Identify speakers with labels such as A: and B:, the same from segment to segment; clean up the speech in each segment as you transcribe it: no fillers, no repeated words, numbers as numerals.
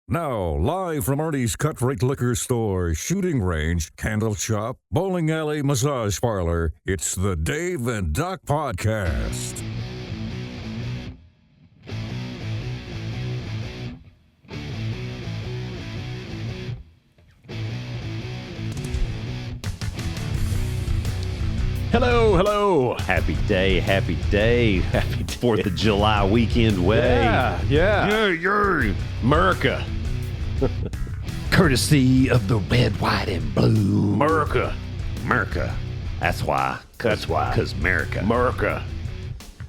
A: Now, live from Ernie's Cut Rate Liquor Store, shooting range, candle shop, bowling alley, massage parlor, it's the Dave and Doc Podcast.
B: Hello.
C: Happy day. Happy 4th of July weekend way.
B: Yeah. America.
C: Courtesy of the red, white, and blue.
B: America.
C: That's why. Because America.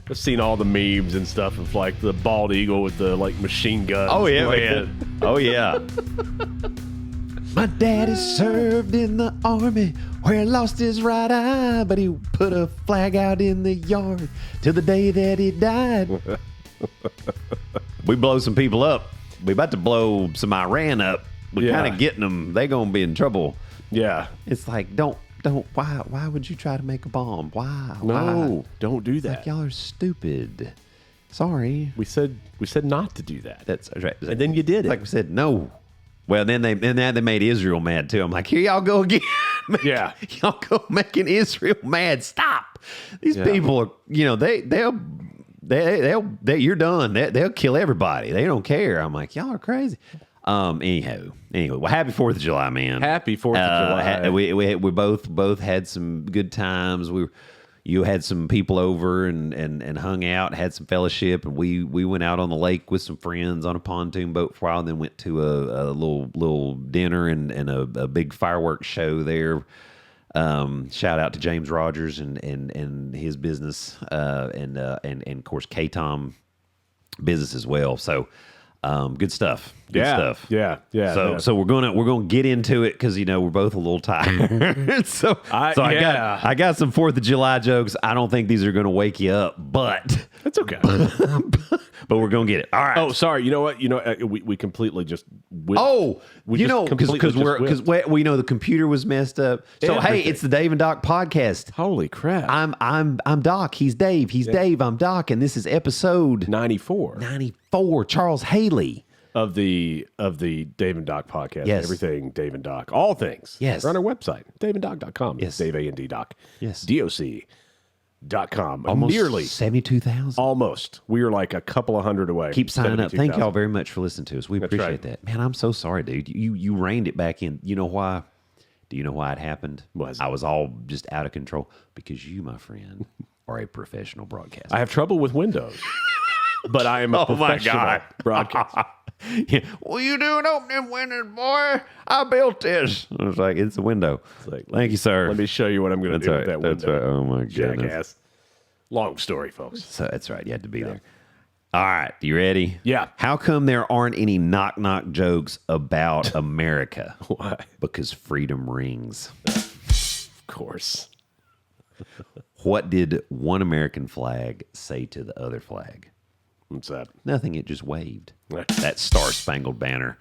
B: I've seen all the memes and stuff of like the bald eagle with the like machine gun.
C: Oh, yeah,
B: like,
C: man. Oh, yeah. My daddy served in the army where he lost his right eye, but he put a flag out in the yard till the day that he died. We blow some people up. We about to blow some Iran up. We're kind of getting them. They gonna be in trouble.
B: Yeah.
C: It's like, why would you try to make a bomb? Why?
B: No, don't do that.
C: Like, y'all are stupid. Sorry.
B: We said not to do that.
C: That's right.
B: And then you did it.
C: Like we said, no. Well, then they made Israel mad too. I'm like, here y'all go again.
B: Yeah.
C: Y'all go making Israel mad. Stop. These people are, they'll you're done. They'll kill everybody. They don't care. I'm like, y'all are crazy. Anyway, well, happy 4th of July, man.
B: Happy 4th of July.
C: We both had some good times. You had some people over and hung out, had some fellowship, and we went out on the lake with some friends on a pontoon boat for a while, and then went to a little dinner and a big fireworks show there. Shout out to James Rogers and his business, and of course K-Tom business as well. So good stuff. Good stuff.
B: Yeah.
C: So we're gonna get into it because we're both a little tired. I got some 4th of July jokes. I don't think these are gonna wake you up, but
B: That's okay.
C: but we're gonna get it. All right.
B: Oh, sorry. You know what? We completely just whipped.
C: Because we know the computer was messed up. So
B: Everything.
C: hey, it's the Dave and Doc podcast.
B: Holy crap.
C: I'm Doc. He's Dave. He's Dave. I'm Doc, and this is episode
B: 94
C: Charles Haley.
B: of the Dave and Doc podcast.
C: Yes.
B: Everything Dave and Doc. All things.
C: Yes.
B: They're on our website, daveanddoc.com.
C: Yes.
B: Dave A&D Doc.
C: Yes.
B: DOC.com.
C: Almost
B: Nearly.
C: 72,000.
B: Almost. We are like a couple of hundred away.
C: Keep signing up. Thank
B: 72,000.
C: y'all very much for listening to us. We appreciate
B: right.
C: that. Man, I'm so sorry, dude. You reined it back in. You know why? Do you know why it happened?
B: Was it?
C: I was all just out of control because you, my friend, are a professional broadcaster.
B: I have trouble with Windows, but I am a professional broadcaster.
C: Yeah. What you doing opening windows, boy? I built this. I was like, it's a window.
B: Like,
C: thank you, sir.
B: Let me show you what I'm going to do with that window.
C: That's right. Oh, my goodness.
B: Jackass. Long story, folks.
C: So that's right. You had to be there. All right. You ready?
B: Yeah.
C: How come there aren't any knock-knock jokes about America?
B: Why?
C: Because freedom rings.
B: Of course.
C: What did one American flag say to the other flag?
B: What's that?
C: Nothing. It just waved. That Star-Spangled Banner.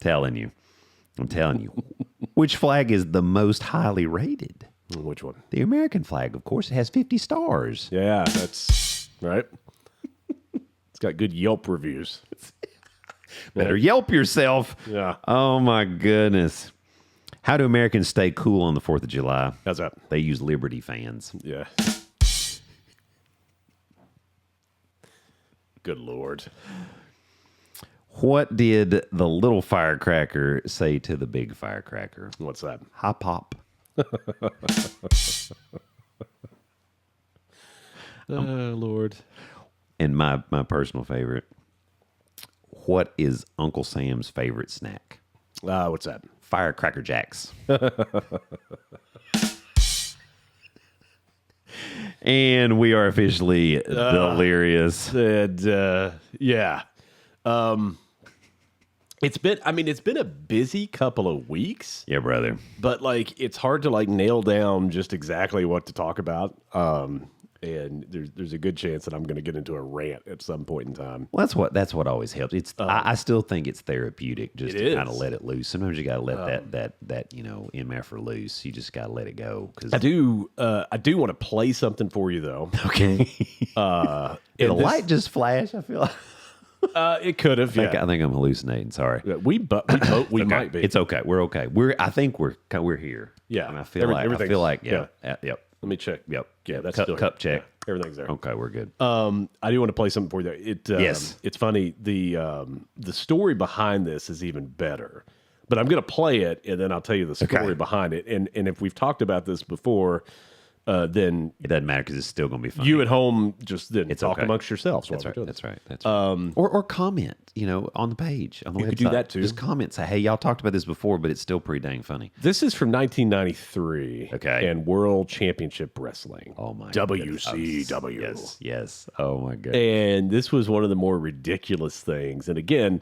C: I'm telling you. Which flag is the most highly rated?
B: Which one?
C: The American flag, of course. It has 50 stars.
B: Yeah, that's right. It's got good Yelp reviews.
C: Better Yelp yourself.
B: Yeah.
C: Oh, my goodness. How do Americans stay cool on the 4th of July?
B: How's that?
C: They use Liberty fans.
B: Yeah. Good Lord.
C: What did the little firecracker say to the big firecracker?
B: What's that?
C: Hop hop.
B: Lord.
C: And my personal favorite. What is Uncle Sam's favorite snack?
B: What's that?
C: Firecracker Jacks. And we are officially delirious.
B: Yeah. It's been a busy couple of weeks.
C: Yeah, brother.
B: But like it's hard to like nail down just exactly what to talk about. And there's a good chance that I'm going to get into a rant at some point in time.
C: Well, that's what always helps. It's I still think it's therapeutic just to kind of let it loose. Sometimes you got to let that MF loose. You just got to let it go. Cause
B: I do want to play something for you though.
C: Okay.
B: The
C: light just flashed. I feel like
B: It could have.
C: I think I'm hallucinating. Sorry.
B: Yeah, we might be.
C: It's okay. We're okay. I think we're here.
B: Yeah.
C: And I feel like yep.
B: Let me check.
C: Yep.
B: Yeah, that's
C: cup,
B: still
C: cup check.
B: Yeah, everything's there.
C: Okay, we're good.
B: I do want to play something for you.
C: Yes.
B: It's funny. The story behind this is even better. But I'm going to play it, and then I'll tell you the story behind it. And if we've talked about this before, then
C: it doesn't matter because it's still going to be fun.
B: You at home just then
C: it's
B: talk
C: okay.
B: amongst yourselves.
C: That's right. That's right. That's right. Or comment, on the page on the website.
B: You could do that too.
C: Just comment, say, "Hey, y'all talked about this before, but it's still pretty dang funny."
B: This is from 1993.
C: Okay.
B: And World Championship Wrestling.
C: Oh my
B: WCW.
C: Yes. Oh my god.
B: And this was one of the more ridiculous things. And again,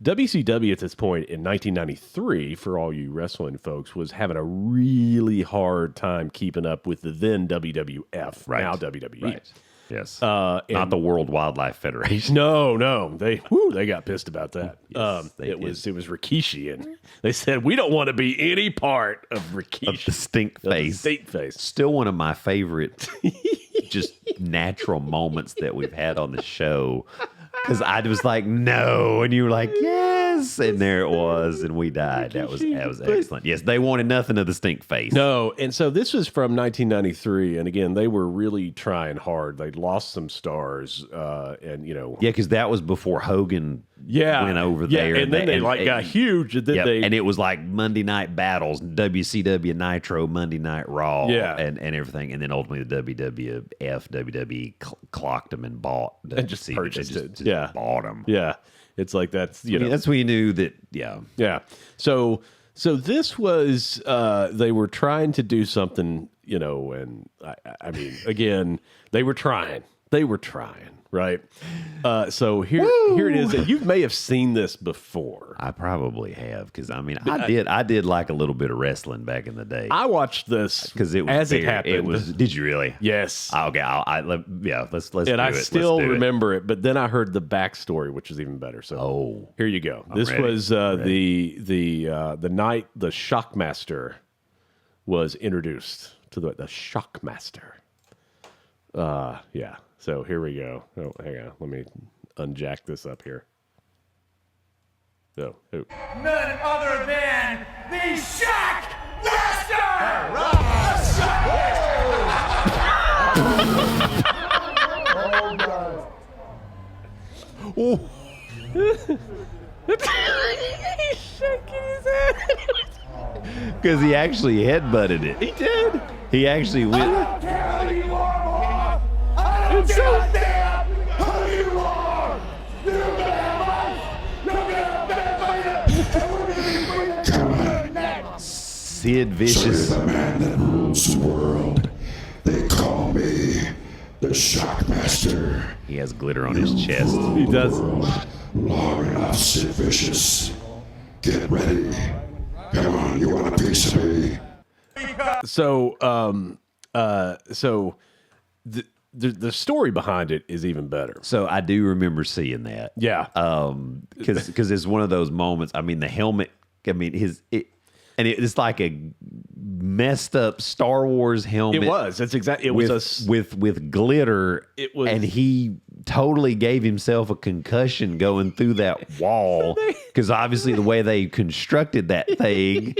B: WCW at this point in 1993, for all you wrestling folks, was having a really hard time keeping up with the then WWF, now WWE.
C: Right. Yes.
B: Not
C: the World Wildlife Federation.
B: No. They got pissed about that. Yes, it was Rikishi, and they said, we don't want to be any part of Rikishi.
C: Of the stink face. Still one of my favorite just natural moments that we've had on the show. Because I was like, no, and you were like, yes, and there it was, and we died. That was excellent. Yes, they wanted nothing of the stink face.
B: No, and so this was from 1993, and again, they were really trying hard. They'd lost some stars, and
C: yeah, because that was before Hogan went over there,
B: and then they got huge, and then
C: and it was like Monday Night Battles, WCW Nitro, Monday Night Raw, and everything, and then ultimately the WWE clocked them and bought
B: and just purchased it.
C: Bought them.
B: Yeah, it's like that's
C: that's when you knew that. Yeah.
B: So this was they were trying to do something, and I mean, again, they were trying, right? So here it is, and you may have seen this before.
C: I probably have, because I mean, I did like a little bit of wrestling back in the day.
B: I watched this
C: because it was
B: as it happened.
C: Did you really?
B: Yes.
C: Okay. Let's.
B: And I still remember it, but then I heard the backstory, which is even better. So here you go. This was the night the Shockmaster was introduced to the Shockmaster. Yeah. So here we go. Oh, hang on. Let me unjack this up here. Oh.
D: None other than the Shockmaster!
B: Oh.
D: He's shaking his head.
C: Because he actually headbutted it.
B: He did.
C: He actually went.
D: I don't care who you are, I don't give a damn who you are. You're gonna have us. You're gonna benefit. And we're gonna be bringing next.
C: Sid Vicious.
E: So you're the man that rules the world. They call me the Shockmaster.
C: He has glitter on his chest.
B: He does.
E: Long enough, Sid Vicious. Get ready. Come on, you want a piece of me?
B: So, the story behind it is even better.
C: So I do remember seeing that.
B: Yeah.
C: Because it's one of those moments. I mean, the helmet. I mean, it's like a messed up Star Wars helmet.
B: It was. That's exactly. It was
C: with glitter.
B: It was,
C: and he totally gave himself a concussion going through that wall because obviously the way they constructed that thing.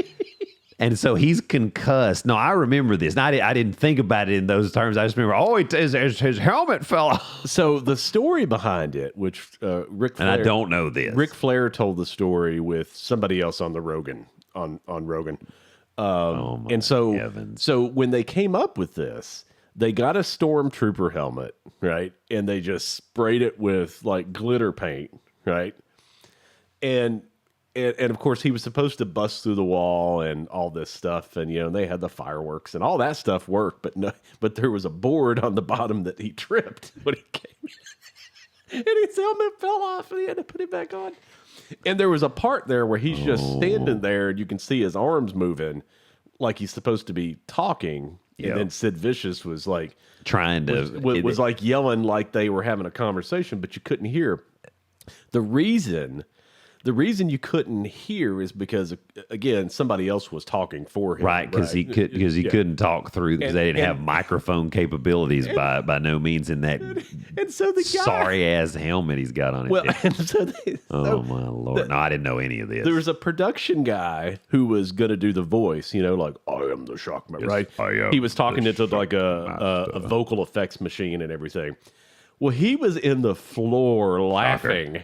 C: And so he's concussed. No, I remember this. Now, I didn't think about it in those terms. I just remember, his helmet fell off.
B: So the story behind it, which Ric Flair...
C: And I don't know this.
B: Ric Flair told the story with somebody else on the Rogan, on Rogan. And so,
C: heavens.
B: So when they came up with this, they got a stormtrooper helmet, right? And they just sprayed it with like glitter paint, right? And of course, he was supposed to bust through the wall and all this stuff, and they had the fireworks and all that stuff worked, but there was a board on the bottom that he tripped when he came, and his helmet fell off, and he had to put it back on. And there was a part there where he's just standing there, and you can see his arms moving like he's supposed to be talking, and then Sid Vicious was like
C: trying to
B: was like yelling like they were having a conversation, but you couldn't hear. The reason the reason you couldn't hear is because, again, somebody else was talking for him.
C: Right, because he couldn't talk through because they didn't have microphone capabilities by no means in that
B: and so the guy,
C: sorry ass helmet he's got on his head.
B: And so
C: oh my Lord. No, I didn't know any of this.
B: There was a production guy who was going to do the voice, you know, like, I am the Shockmaster, right? He was talking into like a vocal effects machine and everything. Well, he was in the floor laughing.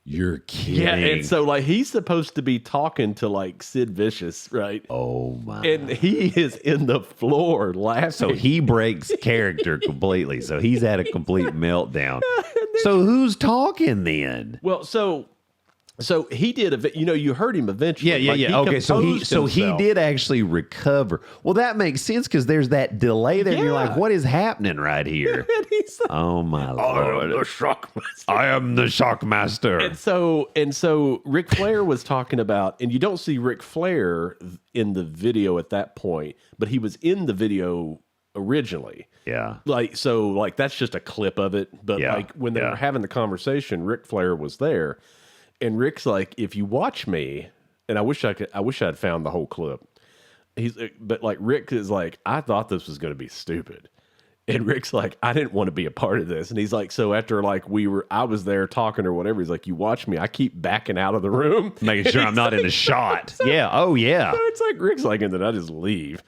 C: You're kidding.
B: Yeah, and so like he's supposed to be talking to like Sid Vicious, right?
C: Oh my!
B: And he is in the floor laughing.
C: So he breaks character completely. So he's had a complete meltdown. So who's talking then?
B: Well, so he did. You heard him eventually.
C: Yeah. Okay, so he did actually recover. Well, that makes sense because there's that delay there. And you're like, what is happening right here?
B: And he's like,
C: oh my Lord!
B: the Shockmaster.
C: I am the Shockmaster.
B: And so Ric Flair was talking about, and you don't see Ric Flair in the video at that point, but he was in the video originally.
C: Yeah.
B: Like that's just a clip of it. But like when they were having the conversation, Ric Flair was there. And Rick's like, if you watch me, and I wish I'd found the whole clip. But like Rick is like, I thought this was going to be stupid. And Rick's like, I didn't want to be a part of this. And he's like, so after like I was there talking or whatever, he's like, you watch me, I keep backing out of the room.
C: Making sure I'm not in the shot. Yeah. Oh yeah.
B: So it's like Rick's like, and then I just leave.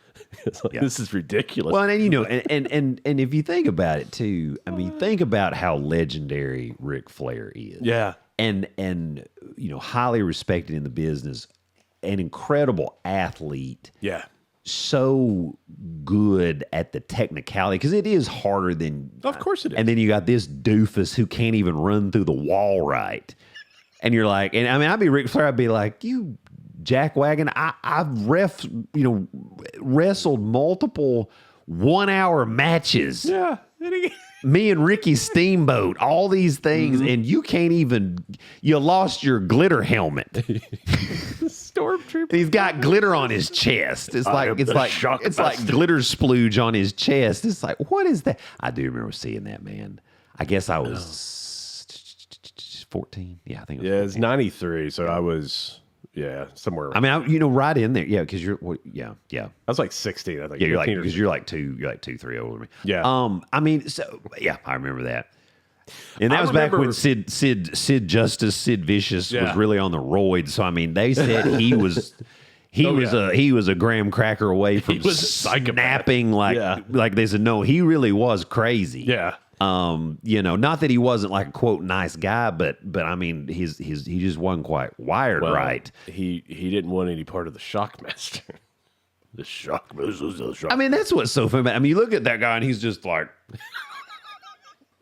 B: It's like, this is ridiculous.
C: Well, and and if you think about it too, I mean, think about how legendary Ric Flair is.
B: Yeah.
C: And highly respected in the business, an incredible athlete.
B: Yeah.
C: So good at the technicality because it is harder than.
B: Of course it is.
C: And then you got this doofus who can't even run through the wall right. And you're like, and I mean, I'd be Ric Flair. I'd be like, you jackwagon. I've wrestled multiple 1 hour matches.
B: Yeah.
C: Me and Ricky Steamboat, all these things, and you can't even. You lost your glitter helmet.
B: Stormtrooper.
C: He's got glitter on his chest. It's like glitter splooge on his chest. It's like, what is that? I do remember seeing that, man. I guess I was 14. Yeah, I think. It was
B: 93. So I was. Yeah, somewhere.
C: I mean, right in there. Yeah, because you're. Yeah. I
B: was like 16. I think.
C: Yeah, you're like 2, 3 older than me.
B: Yeah.
C: I mean, so yeah, I remember that. And that was back when Sid Vicious was really on the roids. So I mean, they said he was. He was a graham cracker away from snapping like they said. No, he really was crazy.
B: Yeah.
C: Not that he wasn't like a quote nice guy, but I mean, he just wasn't quite wired right.
B: He didn't want any part of the Shockmaster. The Shockmaster.
C: I mean, that's what's so funny. I mean, you look at that guy and he's just like.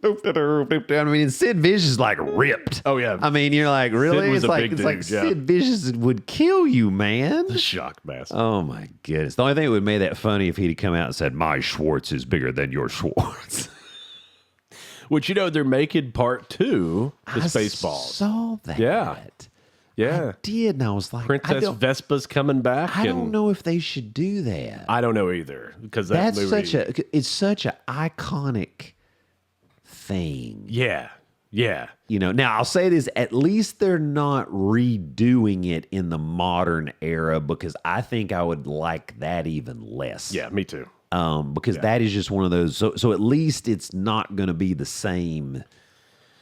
C: I mean, Sid Vicious is like ripped.
B: Oh yeah.
C: I mean, you're like, really? It's like Sid Vicious would kill you, man.
B: The Shockmaster.
C: Oh my goodness. The only thing that would have made that funny if he'd come out and said, "My Schwartz is bigger than your Schwartz."
B: Which they're making part 2 to Spaceballs.
C: I saw that.
B: Yeah. I
C: did, and I was like,
B: Princess Vespa's coming back.
C: I don't know if they should do that.
B: I don't know either because
C: that's such an iconic thing.
B: Yeah.
C: Now I'll say this: at least they're not redoing it in the modern era because I think I would like that even less.
B: Yeah, me too.
C: Because that is just one of those. So at least it's not going to be the same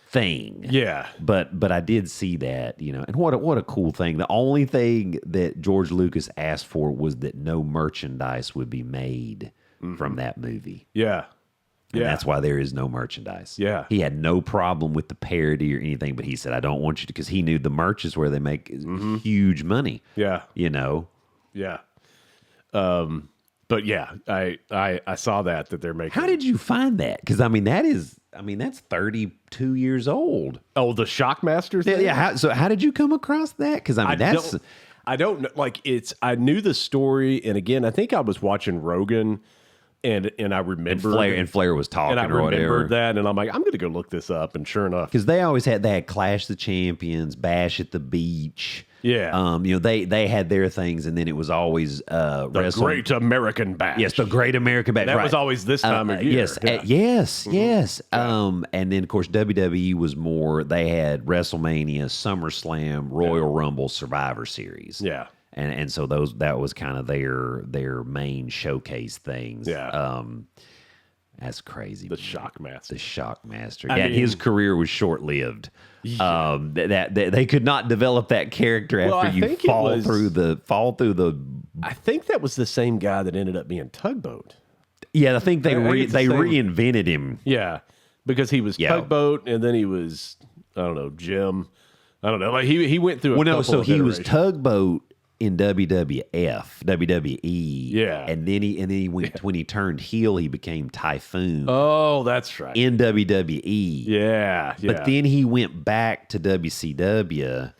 C: thing.
B: Yeah.
C: But I did see that, and what a cool thing. The only thing that George Lucas asked for was that no merchandise would be made from that movie.
B: Yeah.
C: And that's why there is no merchandise.
B: Yeah.
C: He had no problem with the parody or anything, but he said, I don't want you to, because he knew the merch is where they make huge money.
B: Yeah.
C: Yeah.
B: But yeah, I saw that they're making.
C: How did you find that? Because that's 32 years old.
B: Oh, the Shockmaster thing?
C: Yeah. How did you come across that? Because
B: I don't know. Like I knew the story, and again, I think I was watching Rogan, and I remember
C: and Flair was talking,
B: and I remembered that, and I'm like, I'm going to go look this up, and sure enough,
C: because they had Clash the Champions, Bash at the Beach.
B: Yeah.
C: They had their things, and then it was always
B: The Great American Bash.
C: Yes, the Great American Bash.
B: That
C: right.
B: was always this time of year.
C: Yes,
B: Yeah.
C: yes. And then of course WWE was more. They had WrestleMania, SummerSlam, Royal Rumble, Survivor Series.
B: Yeah.
C: And so that was kind of their main showcase things.
B: Yeah.
C: That's crazy.
B: The Shockmaster.
C: The Shockmaster.
B: I mean,
C: his career was short lived. That they could not develop that character after
B: I
C: you
B: think it
C: fall
B: was-
C: through the.
B: I think that was the same guy that ended up being Tugboat.
C: Yeah, I think they
B: I think it's the
C: they
B: same-
C: reinvented him.
B: Yeah. Because he was
C: Yeah.
B: Tugboat and then he was, I don't know, Jim. I don't know. Like he went through a
C: Well, no,
B: couple
C: so
B: of
C: he was
B: iterations.
C: Tugboat in WWE.
B: Yeah.
C: and then he went when he turned heel, he became Typhoon
B: Oh, that's right.
C: in WWE.
B: Yeah.
C: But then he went back to WCW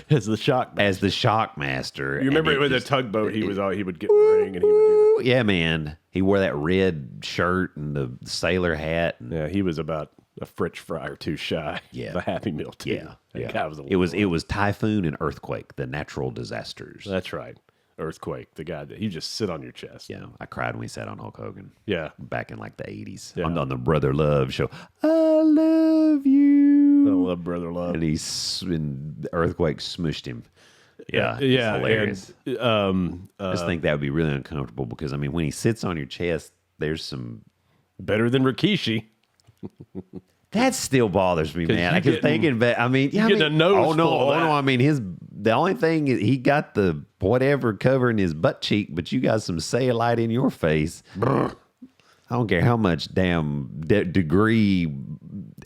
B: as the Shockmaster.
C: as the Shockmaster.
B: You remember
C: and it
B: with the
C: just-
B: Tugboat, he would get in the ring and he would do
C: Yeah, man. He wore that red shirt and the sailor hat. And,
B: Yeah, he was about a French fry or two shy.
C: Yeah.
B: The Happy Meal too.
C: yeah,
B: That guy was a
C: it was Typhoon and Earthquake, the natural disasters.
B: That's right. Earthquake, the guy that you just sit on your chest.
C: Yeah, I cried when he sat on Hulk Hogan.
B: Yeah.
C: Back in like the 80s
B: Yeah.
C: on the Brother Love show. I love you.
B: I love Brother Love.
C: And and Earthquake smushed him. Yeah,
B: Yeah.
C: it's hilarious.
B: And,
C: I just think that would be really uncomfortable because I mean, when he sits on your chest, there's some.
B: better than Rikishi.
C: That still bothers me, man.
B: you
C: I keep
B: getting-
C: thinking, but I mean, yeah, I
B: getting
C: mean,
B: a nose
C: oh no,
B: full of
C: oh no.
B: that.
C: I mean, the only thing is he got the whatever covering his butt cheek, but you got some cellulite in your face. I don't care how much damn degree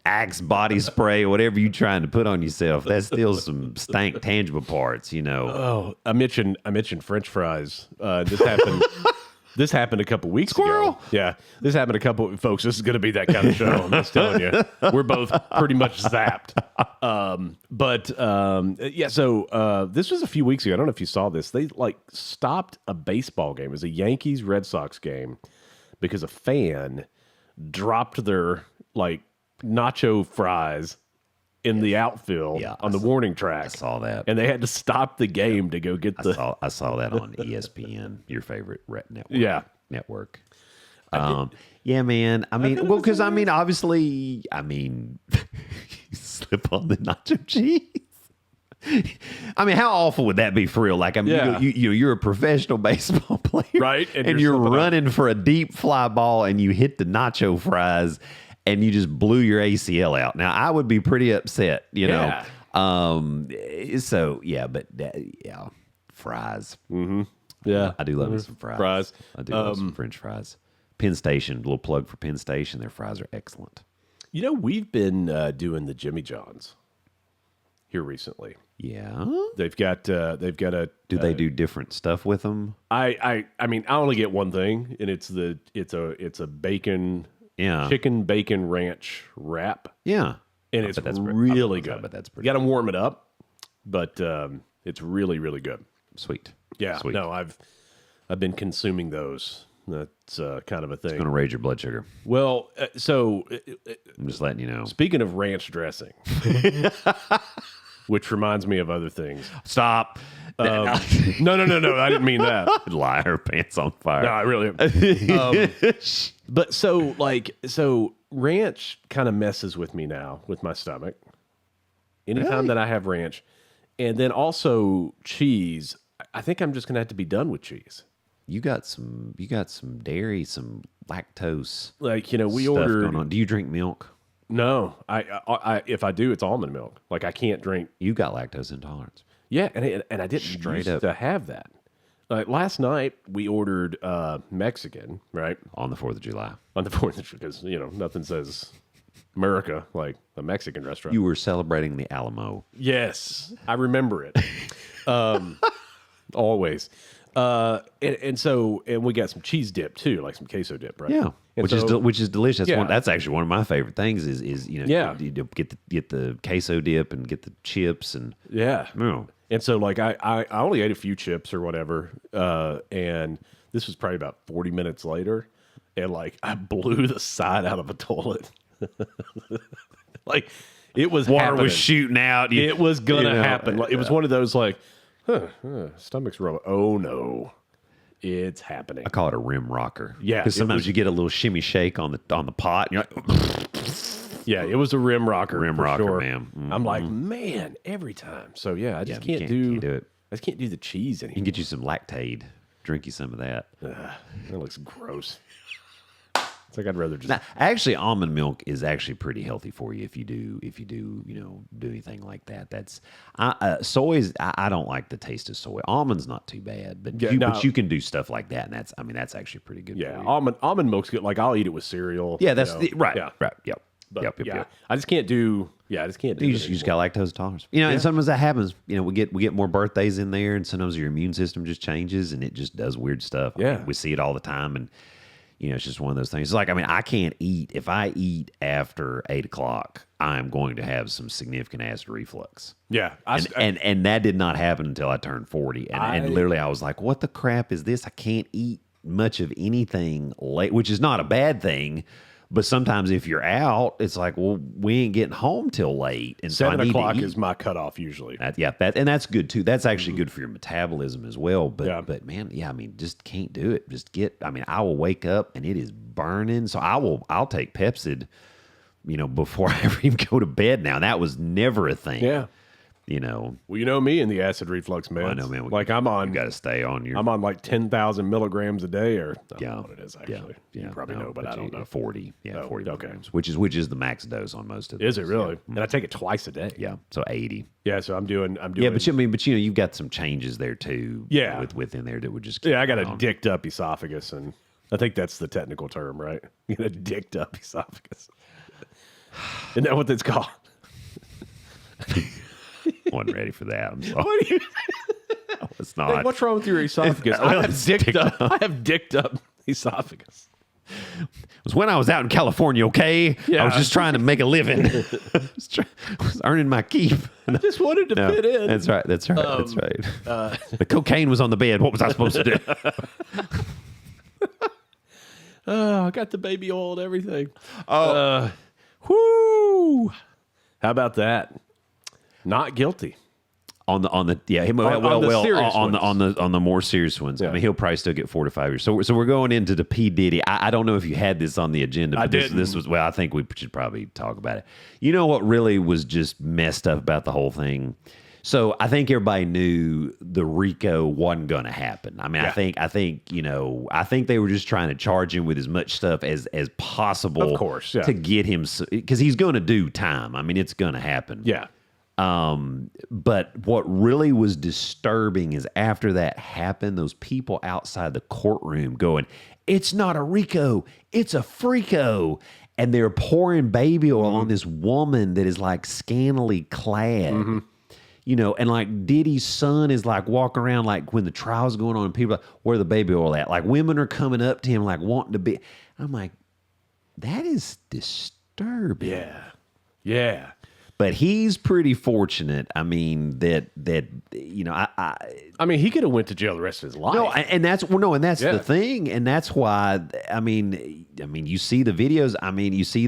C: Axe body spray or whatever you trying to put on yourself. That's still some stank tangible parts, you know.
B: Oh, I mentioned French fries. This happened. This happened a couple weeks ago. Yeah, this happened a couple. Folks, this is going to be that kind of show. I'm just telling you, we're both pretty much zapped. Yeah. So this was a few weeks ago. I don't know if you saw this. They like stopped a baseball game. It was a Yankees Red Sox game because a fan dropped their like nacho fries in the outfield
C: Yeah,
B: on the warning track.
C: I saw that.
B: And they had to stop the game to go get the.
C: I saw that on ESPN, your favorite network.
B: Yeah.
C: Network. Yeah, man. I mean, well, because I mean, obviously, I mean, you slip on the nacho cheese. I mean, how awful would that be for real? Like, I mean,
B: Yeah.
C: you're a professional baseball player,
B: Right,
C: And,
B: and
C: you're
B: you're slipping
C: running for a deep fly ball, and you hit the nacho fries, and you just blew your ACL out. Now, I would be pretty upset, you
B: Yeah.
C: know. So yeah, but yeah, fries.
B: Yeah,
C: I do love me some fries.
B: Fries.
C: I do love some French fries. Penn Station, little plug for Penn Station. Their fries are excellent.
B: You know, we've been doing the Jimmy Johns here recently.
C: Yeah.
B: They've got a.
C: Do they do different stuff with them?
B: I mean, I only get one thing, and it's a bacon,
C: Yeah.
B: chicken bacon ranch wrap,
C: Yeah.
B: and
C: I
B: it's
C: bet that's pretty-
B: really
C: I
B: good.
C: bet that's pretty
B: You got to warm it up, but it's really really good.
C: sweet.
B: Yeah,
C: Sweet.
B: no, I've been consuming those. That's kind of a thing.
C: Going to raise your blood sugar.
B: Well, so
C: I'm just letting you know.
B: speaking of ranch dressing, which reminds me of other things.
C: Stop.
B: No, I didn't mean that.
C: Liar, pants on fire.
B: No, I really. But so ranch kind of messes with me now with my stomach. Anytime that I have ranch, and then also cheese, I think I'm just gonna have to be done with cheese.
C: You got some dairy, some lactose.
B: Like, you know, we
C: stuff
B: ordered.
C: going on. Do you drink milk?
B: No, I if I do, it's almond milk. Like I can't drink.
C: You got lactose intolerance.
B: Yeah, and I didn't
C: Straight
B: used
C: up.
B: to have that. Like last night, we ordered Mexican, right?
C: On the 4th of July.
B: On the 4th, because, you know, nothing says America like a Mexican restaurant.
C: You were celebrating the Alamo.
B: Yes, I remember it. Always. And we got some cheese dip too, like some queso dip, right?
C: Yeah,
B: And
C: which
B: so-
C: is delicious.
B: Yeah.
C: That's actually one of my favorite things. Is you know,
B: Yeah.
C: you get the queso dip and get the chips and
B: yeah.
C: you know,
B: And so like I only ate a few chips or whatever, and this was probably about 40 minutes later, and like I blew the side out of a toilet. Like It was
C: Water
B: happening.
C: was shooting out.
B: It was gonna happen. Like, it was one of those like, stomach's rolling. Oh no, it's happening.
C: I call it a rim rocker.
B: Yeah,
C: because
B: it
C: sometimes
B: was-
C: you get a little shimmy shake on the pot, and you're like,
B: Yeah, it was a rim rocker.
C: Rim
B: for
C: rocker,
B: sure.
C: man.
B: I'm like, man, every time. So yeah, I just
C: you
B: can't
C: can't do it.
B: I just can't do the cheese
C: You
B: anymore.
C: can get you some Lactaid. Drink you some of that.
B: That looks gross. It's like I'd rather just.
C: Now, actually, almond milk is actually pretty healthy for you if you do do anything like that. That's soy is. I don't like the taste of soy. Almond's not too bad, but but you can do stuff like that, and that's actually pretty good.
B: Yeah,
C: for you.
B: almond milk's good. Like I'll eat it with cereal.
C: Yeah, that's
B: you know.
C: right.
B: Yeah.
C: Right. Yep.
B: But
C: yep.
B: yeah, I just can't do. Yeah, I just can't do.
C: You
B: it
C: just
B: anymore.
C: got lactose intolerance. And sometimes that happens. We get more birthdays in there, and sometimes your immune system just changes, and it just does weird stuff.
B: Yeah.
C: We see it all the time, and it's just one of those things. It's like, I can't eat if I eat after 8 o'clock. I'm going to have some significant acid reflux.
B: Yeah,
C: And that did not happen until I turned 40, and literally I was like, what the crap is this? I can't eat much of anything late, which is not a bad thing. But sometimes if you're out, it's like, well, we ain't getting home till late. And
B: 7
C: so
B: o'clock
C: is
B: is my cutoff usually.
C: and that's good too. That's actually good for your metabolism as well. But
B: Yeah.
C: but man, just can't do it. I will wake up and it is burning. So I'll take Pepsid, before I ever even go to bed now. That was never a thing.
B: Yeah.
C: Well,
B: Well, you know me and the acid reflux, man.
C: I know, man.
B: Like I'm on.
C: You got to stay on your.
B: I'm on like 10,000 milligrams a day, or I don't
C: Yeah.
B: know what it is actually. You probably know, but I don't know.
C: 40. Yeah,
B: Oh,
C: 40
B: okay.
C: milligrams, which is the max dose on most of them.
B: Is it really? And I take it twice a day.
C: Yeah, so 80.
B: Yeah, so I'm doing.
C: Yeah, but you've got some changes there too.
B: Yeah.
C: within there that would just.
B: Yeah, I got a
C: on.
B: dicked up esophagus, and I think that's the technical term, right? You got a dicked up esophagus. Isn't that what it's called?
C: Wasn't ready for that. I'm sorry.
B: What do you?
C: It's not.
B: Hey, what's wrong with your esophagus? I have dicked up. I have dicked up esophagus.
C: It was when I was out in California, okay?
B: Yeah.
C: I was just trying to make a living. I was earning my keep.
B: I just wanted to fit in.
C: That's right. That's right. The cocaine was on the bed. What was I supposed to do?
B: Oh, I got the baby oil and everything. Whoo! How about that? Not guilty.
C: On the serious on the more serious ones.
B: Yeah.
C: I mean, he'll probably still get 4 to 5 years. So we're going into the P Diddy. I don't know if you had this on the agenda. But this was I think we should probably talk about it. You know what really was just messed up about the whole thing? So I think everybody knew the RICO wasn't going to happen. I mean,
B: Yeah.
C: I think they were just trying to charge him with as much stuff as possible,
B: Of course, yeah.
C: to get him, because he's going to do time. I mean, it's going to happen.
B: Yeah.
C: But what really was disturbing is after that happened, those people outside the courtroom going, "It's not a RICO, it's a freako." And they're pouring baby oil on this woman that is like scantily clad. And like Diddy's son is like walking around like when the trial's going on and people are like, "Where the baby oil at?" Like women are coming up to him like wanting to be. I'm like, that is disturbing.
B: Yeah. Yeah.
C: But he's pretty fortunate. I mean, that
B: I mean, he could have went to jail the rest of his life.
C: and that's
B: Yeah.
C: the thing, and that's why. I mean, you see the videos. I mean, you see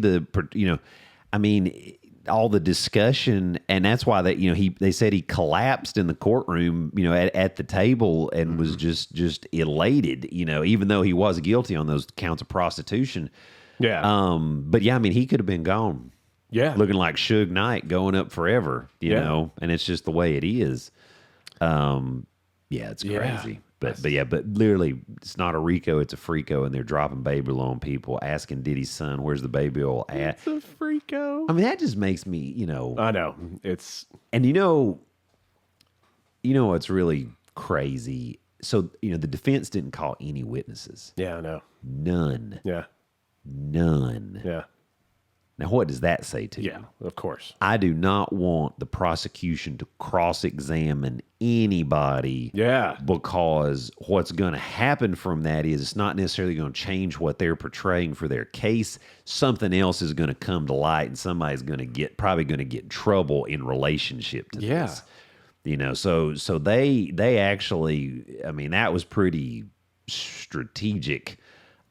C: all the discussion, and that's why they said he collapsed in the courtroom, at the table and was just elated, even though he was guilty on those counts of prostitution.
B: Yeah.
C: But yeah, I mean, he could have been gone.
B: Yeah.
C: Looking like Suge Knight going up forever, you
B: Yeah.
C: know, and it's just the way it is. It's crazy. But literally, it's not a RICO, it's a freako, and they're dropping baby oil on people, asking Diddy's son, "Where's the baby oil at?"
B: It's a freako.
C: I mean, that just makes me,
B: I know. It's
C: and what's really crazy. So, the defense didn't call any witnesses.
B: I know.
C: None.
B: Yeah.
C: None.
B: Yeah.
C: Now, what does that say to you?
B: Yeah. Of course.
C: I do not want the prosecution to cross-examine anybody.
B: Yeah.
C: Because what's going to happen from that is it's not necessarily going to change what they're portraying for their case. Something else is going to come to light, and somebody's probably going to get in trouble in relationship to this. So they actually, I mean, that was pretty strategic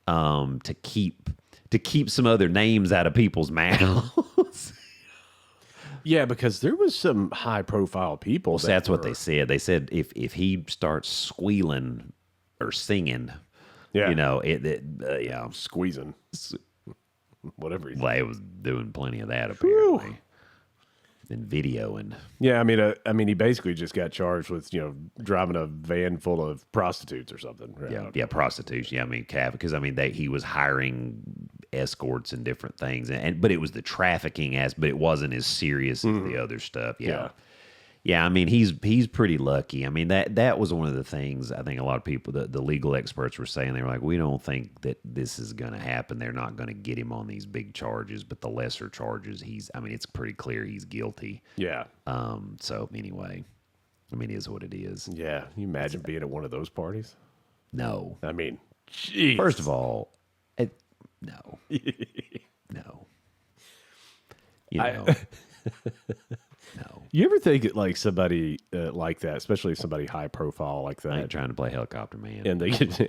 C: to keep some other names out of people's mouths.
B: Yeah, because there was some high profile people.
C: So that's what they said. They said if he starts squealing or singing,
B: Yeah.
C: you know,
B: squeezing. Whatever he's
C: they was doing plenty of that apparently. And videoing.
B: Yeah, I mean, he basically just got charged with, driving a van full of prostitutes or something. Right?
C: Yeah, prostitution. Yeah, I mean, because I mean, he was hiring escorts and different things, but it was the trafficking but it wasn't as serious as the other stuff. Yeah. I mean, he's pretty lucky. I mean, that was one of the things I think a lot of people, the legal experts were saying. They were like, we don't think that this is going to happen. They're not going to get him on these big charges, but the lesser charges, it's pretty clear he's guilty.
B: Yeah.
C: So anyway, I mean, it is what it is.
B: Yeah. Can you imagine being at one of those parties?
C: No.
B: I mean, geez.
C: First of all, no. No. No.
B: You ever think it like somebody like that, especially somebody high profile like that,
C: I ain't trying to play helicopter man.
B: and they get
C: I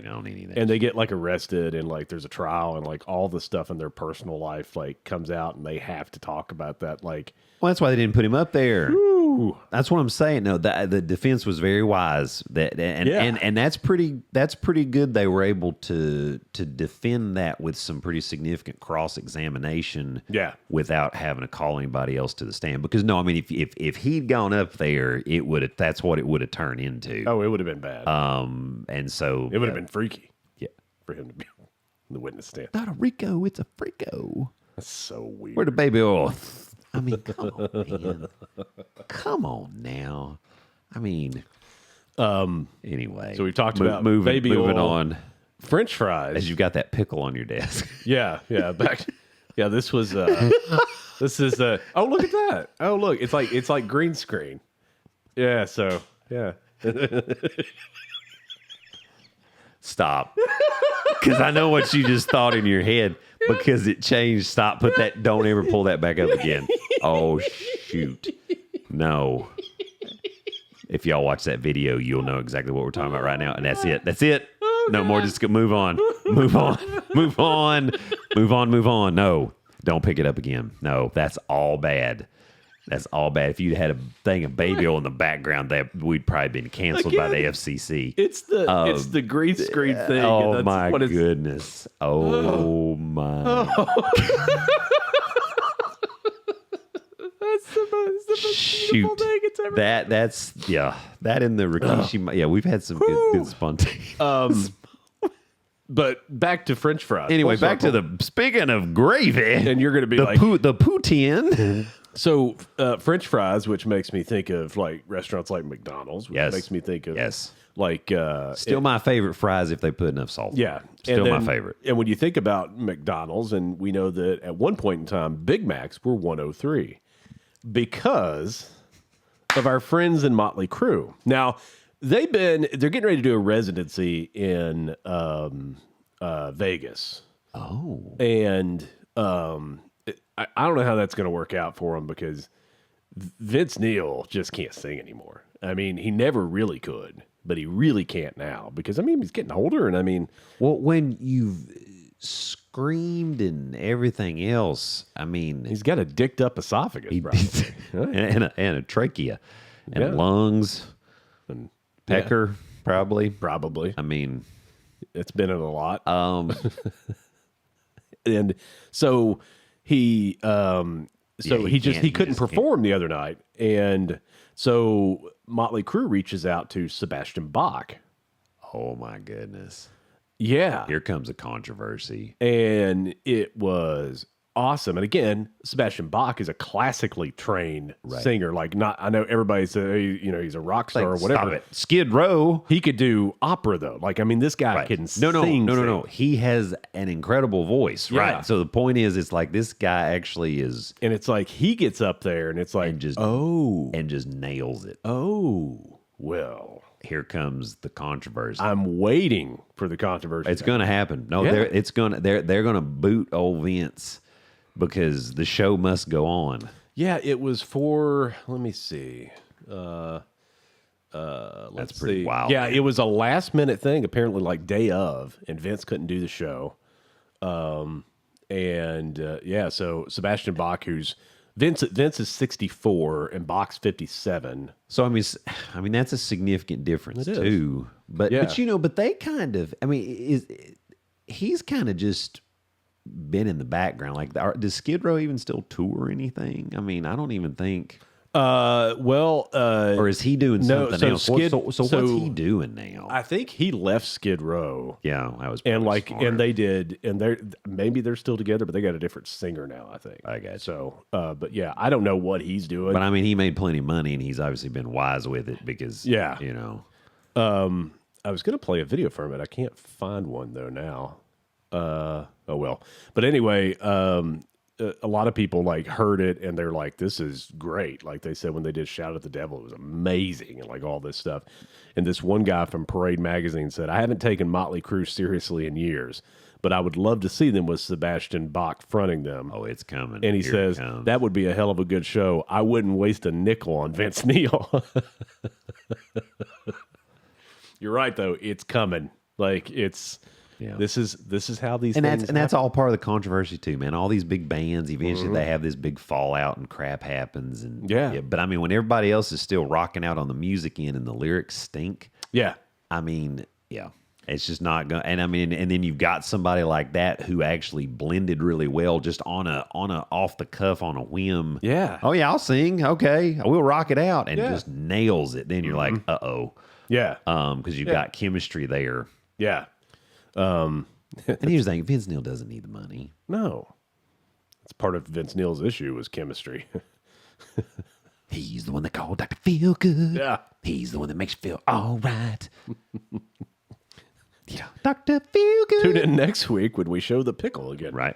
C: don't need any of that
B: and they get like arrested, and like there's a trial, and like all the stuff in their personal life like comes out, and they have to talk about that. Like,
C: Well, that's why they didn't put him up there.
B: ooh,
C: That's what I'm saying. No, the defense was very wise. And that's pretty good. They were able to defend that with some pretty significant cross examination.
B: Yeah.
C: Without having to call anybody else to the stand. Because no, I mean, if he'd gone up there, that's what it would have turned into.
B: oh, it would have been bad.
C: And so
B: it would have been freaky.
C: Yeah.
B: For him to be on the witness stand.
C: Not a Rico, it's a Frico.
B: That's so weird.
C: Where the baby oil? I mean, come on, man. Come on now. I mean, anyway.
B: So we've talked about
C: moving
B: oil,
C: on.
B: French fries.
C: As you've got that pickle on your desk.
B: Yeah. This was this is oh, look at that. Oh, look, it's like green screen. Yeah, so yeah.
C: Stop. Because I know what you just thought in your head. Because it changed. Stop. Don't ever pull that back up again. Oh, shoot. No. If y'all watch that video, you'll know exactly what we're talking about right now. And that's it. That's it. Oh, no more. Just move on. Move on. Move on. Move on. Move on. No. Don't pick it up again. No. That's all bad. That's all bad. If you'd had a thing of baby oil in the background, that we'd probably been canceled by the FCC.
B: It's the green screen thing.
C: Oh my goodness. Oh my.
B: That's the most beautiful thing it's ever.
C: That in the Rikishi. Yeah, we've had some good spontaneous.
B: But back to French fries.
C: Anyway, back to speaking of gravy,
B: and you're going to be
C: the poutine.
B: So French fries, which makes me think of like restaurants like McDonald's, which makes me think of like
C: still my favorite fries if they put enough salt.
B: Yeah,
C: still my favorite.
B: And when you think about McDonald's, and we know that at one point in time, Big Macs were 103 because of our friends in Mötley Crüe. Now they're getting ready to do a residency in Vegas.
C: Oh,
B: and I don't know how that's going to work out for him because Vince Neil just can't sing anymore. I mean, he never really could, but he really can't now because, I mean, he's getting older. And I mean,
C: well, when you've screamed and everything else, I mean,
B: he's got a dicked up esophagus, probably.
C: and a trachea and lungs and pecker, probably. I mean,
B: it's been in a lot. And so he couldn't perform the other night, and so Mötley Crüe reaches out to Sebastian Bach.
C: Oh my goodness!
B: Yeah,
C: here comes a controversy,
B: and it was awesome. And again, Sebastian Bach is a classically trained singer. Like, I know everybody says he's a rock star or whatever.
C: Stop it. Skid Row.
B: He could do opera though. Like, I mean, this guy can sing.
C: No. He has an incredible voice, right? So the point is, it's like this guy actually is,
B: and it's like he gets up there, and it's like
C: and just nails it.
B: Oh, well.
C: Here comes the controversy.
B: I'm waiting for the controversy.
C: It's going to happen. No, they're going to boot old Vince. Because the show must go on.
B: Yeah, it was for. Let me see.
C: That's
B: pretty
C: wild.
B: Yeah, it was a last minute thing. Apparently, like day of, and Vince couldn't do the show. So Sebastian Bach, who's Vince is 64 and Bach's 57.
C: So I mean that's a significant difference
B: It is.
C: too. But
B: Yeah.
C: but you know, but they kind of. I mean, he's kind of just been in the background. Like, does Skid Row even still tour or anything? I mean, I don't even think. Or is he doing something else? So what's he doing now?
B: I think he left Skid Row.
C: Yeah, that was
B: And
C: probably smart.
B: and they did, and they're still together, but they got a different singer now, I think.
C: I guess.
B: So, but yeah, I don't know what he's doing.
C: But I mean, he made plenty of money, and he's obviously been wise with it because,
B: Yeah.
C: you know.
B: I was going to play a video from it. I can't find one though now. Oh well. But anyway, a lot of people like heard it and they're like, "This is great." Like they said when they did "Shout at the Devil," it was amazing and like all this stuff. And this one guy from Parade Magazine said, "I haven't taken Mötley Crüe seriously in years, but I would love to see them with Sebastian Bach fronting them."
C: Oh, it's coming.
B: And he
C: Here
B: says,
C: it comes.
B: "That would be a hell of a good show. I wouldn't waste a nickel on Vince Neil." You're right though. It's coming. Like it's.
C: Yeah.
B: This is how these
C: And
B: things
C: that's all part of the controversy too, man. All these big bands, eventually they have this big fallout and crap happens. And
B: Yeah.
C: but I mean, when everybody else is still rocking out on the music end and the lyrics stink,
B: Yeah.
C: I mean, yeah, it's just not going. And I mean, and then you've got somebody like that who actually blended really well, just on a off the cuff, on a whim.
B: Yeah.
C: Oh yeah, I'll sing. Okay, we'll rock it out, and
B: Yeah.
C: just nails it. Then you're like, uh-oh,
B: Yeah.
C: because you've got chemistry there.
B: Yeah.
C: And here's the thing: Vince Neil doesn't need the money.
B: No. It's part of Vince Neil's issue was chemistry.
C: He's the one that called Dr. Feel Good.
B: Yeah.
C: He's the one that makes you feel all right. Yeah, Dr. Feel Good.
B: Tune in next week when we show the pickle again.
C: Right.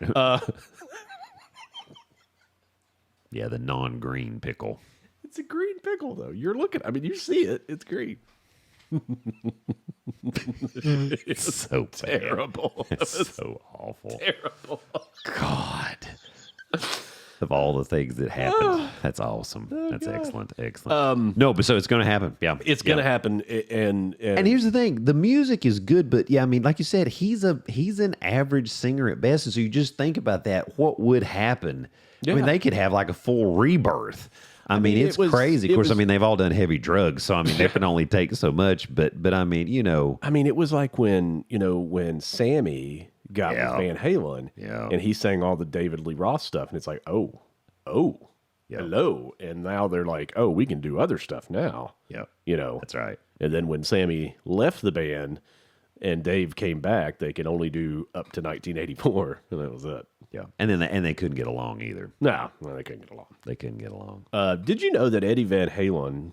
C: Yeah, the non-green pickle.
B: It's a green pickle though. You're looking. I mean, you see it. It's green.
C: It's so bad.
B: Terrible.
C: It's so awful.
B: Terrible.
C: God. Of all the things that happened, that's awesome. That's excellent. Excellent. No, but so it's going to happen. Yeah,
B: It's going to happen. And
C: here's the thing: the music is good, but yeah, I mean, like you said, he's an average singer at best. And so you just think about that. What would happen? I mean,
B: Yeah.
C: they could have like a full rebirth. I mean, it's crazy. Of course, I mean, they've all done heavy drugs, so I mean, they can only take so much. But I mean, you know,
B: I mean, it was like when Sammy got
C: Yeah.
B: with Van Halen,
C: Yeah.
B: and he sang all the David Lee Roth stuff, and it's like, oh, hello, and now they're like, oh, we can do other stuff now.
C: yeah,
B: You know,
C: that's right.
B: And then when Sammy left the band and Dave came back, they could only do up to 1984, and that was it.
C: Yeah, and then they couldn't get along either.
B: No, they couldn't get along.
C: They couldn't get along.
B: Did you know that Eddie Van Halen,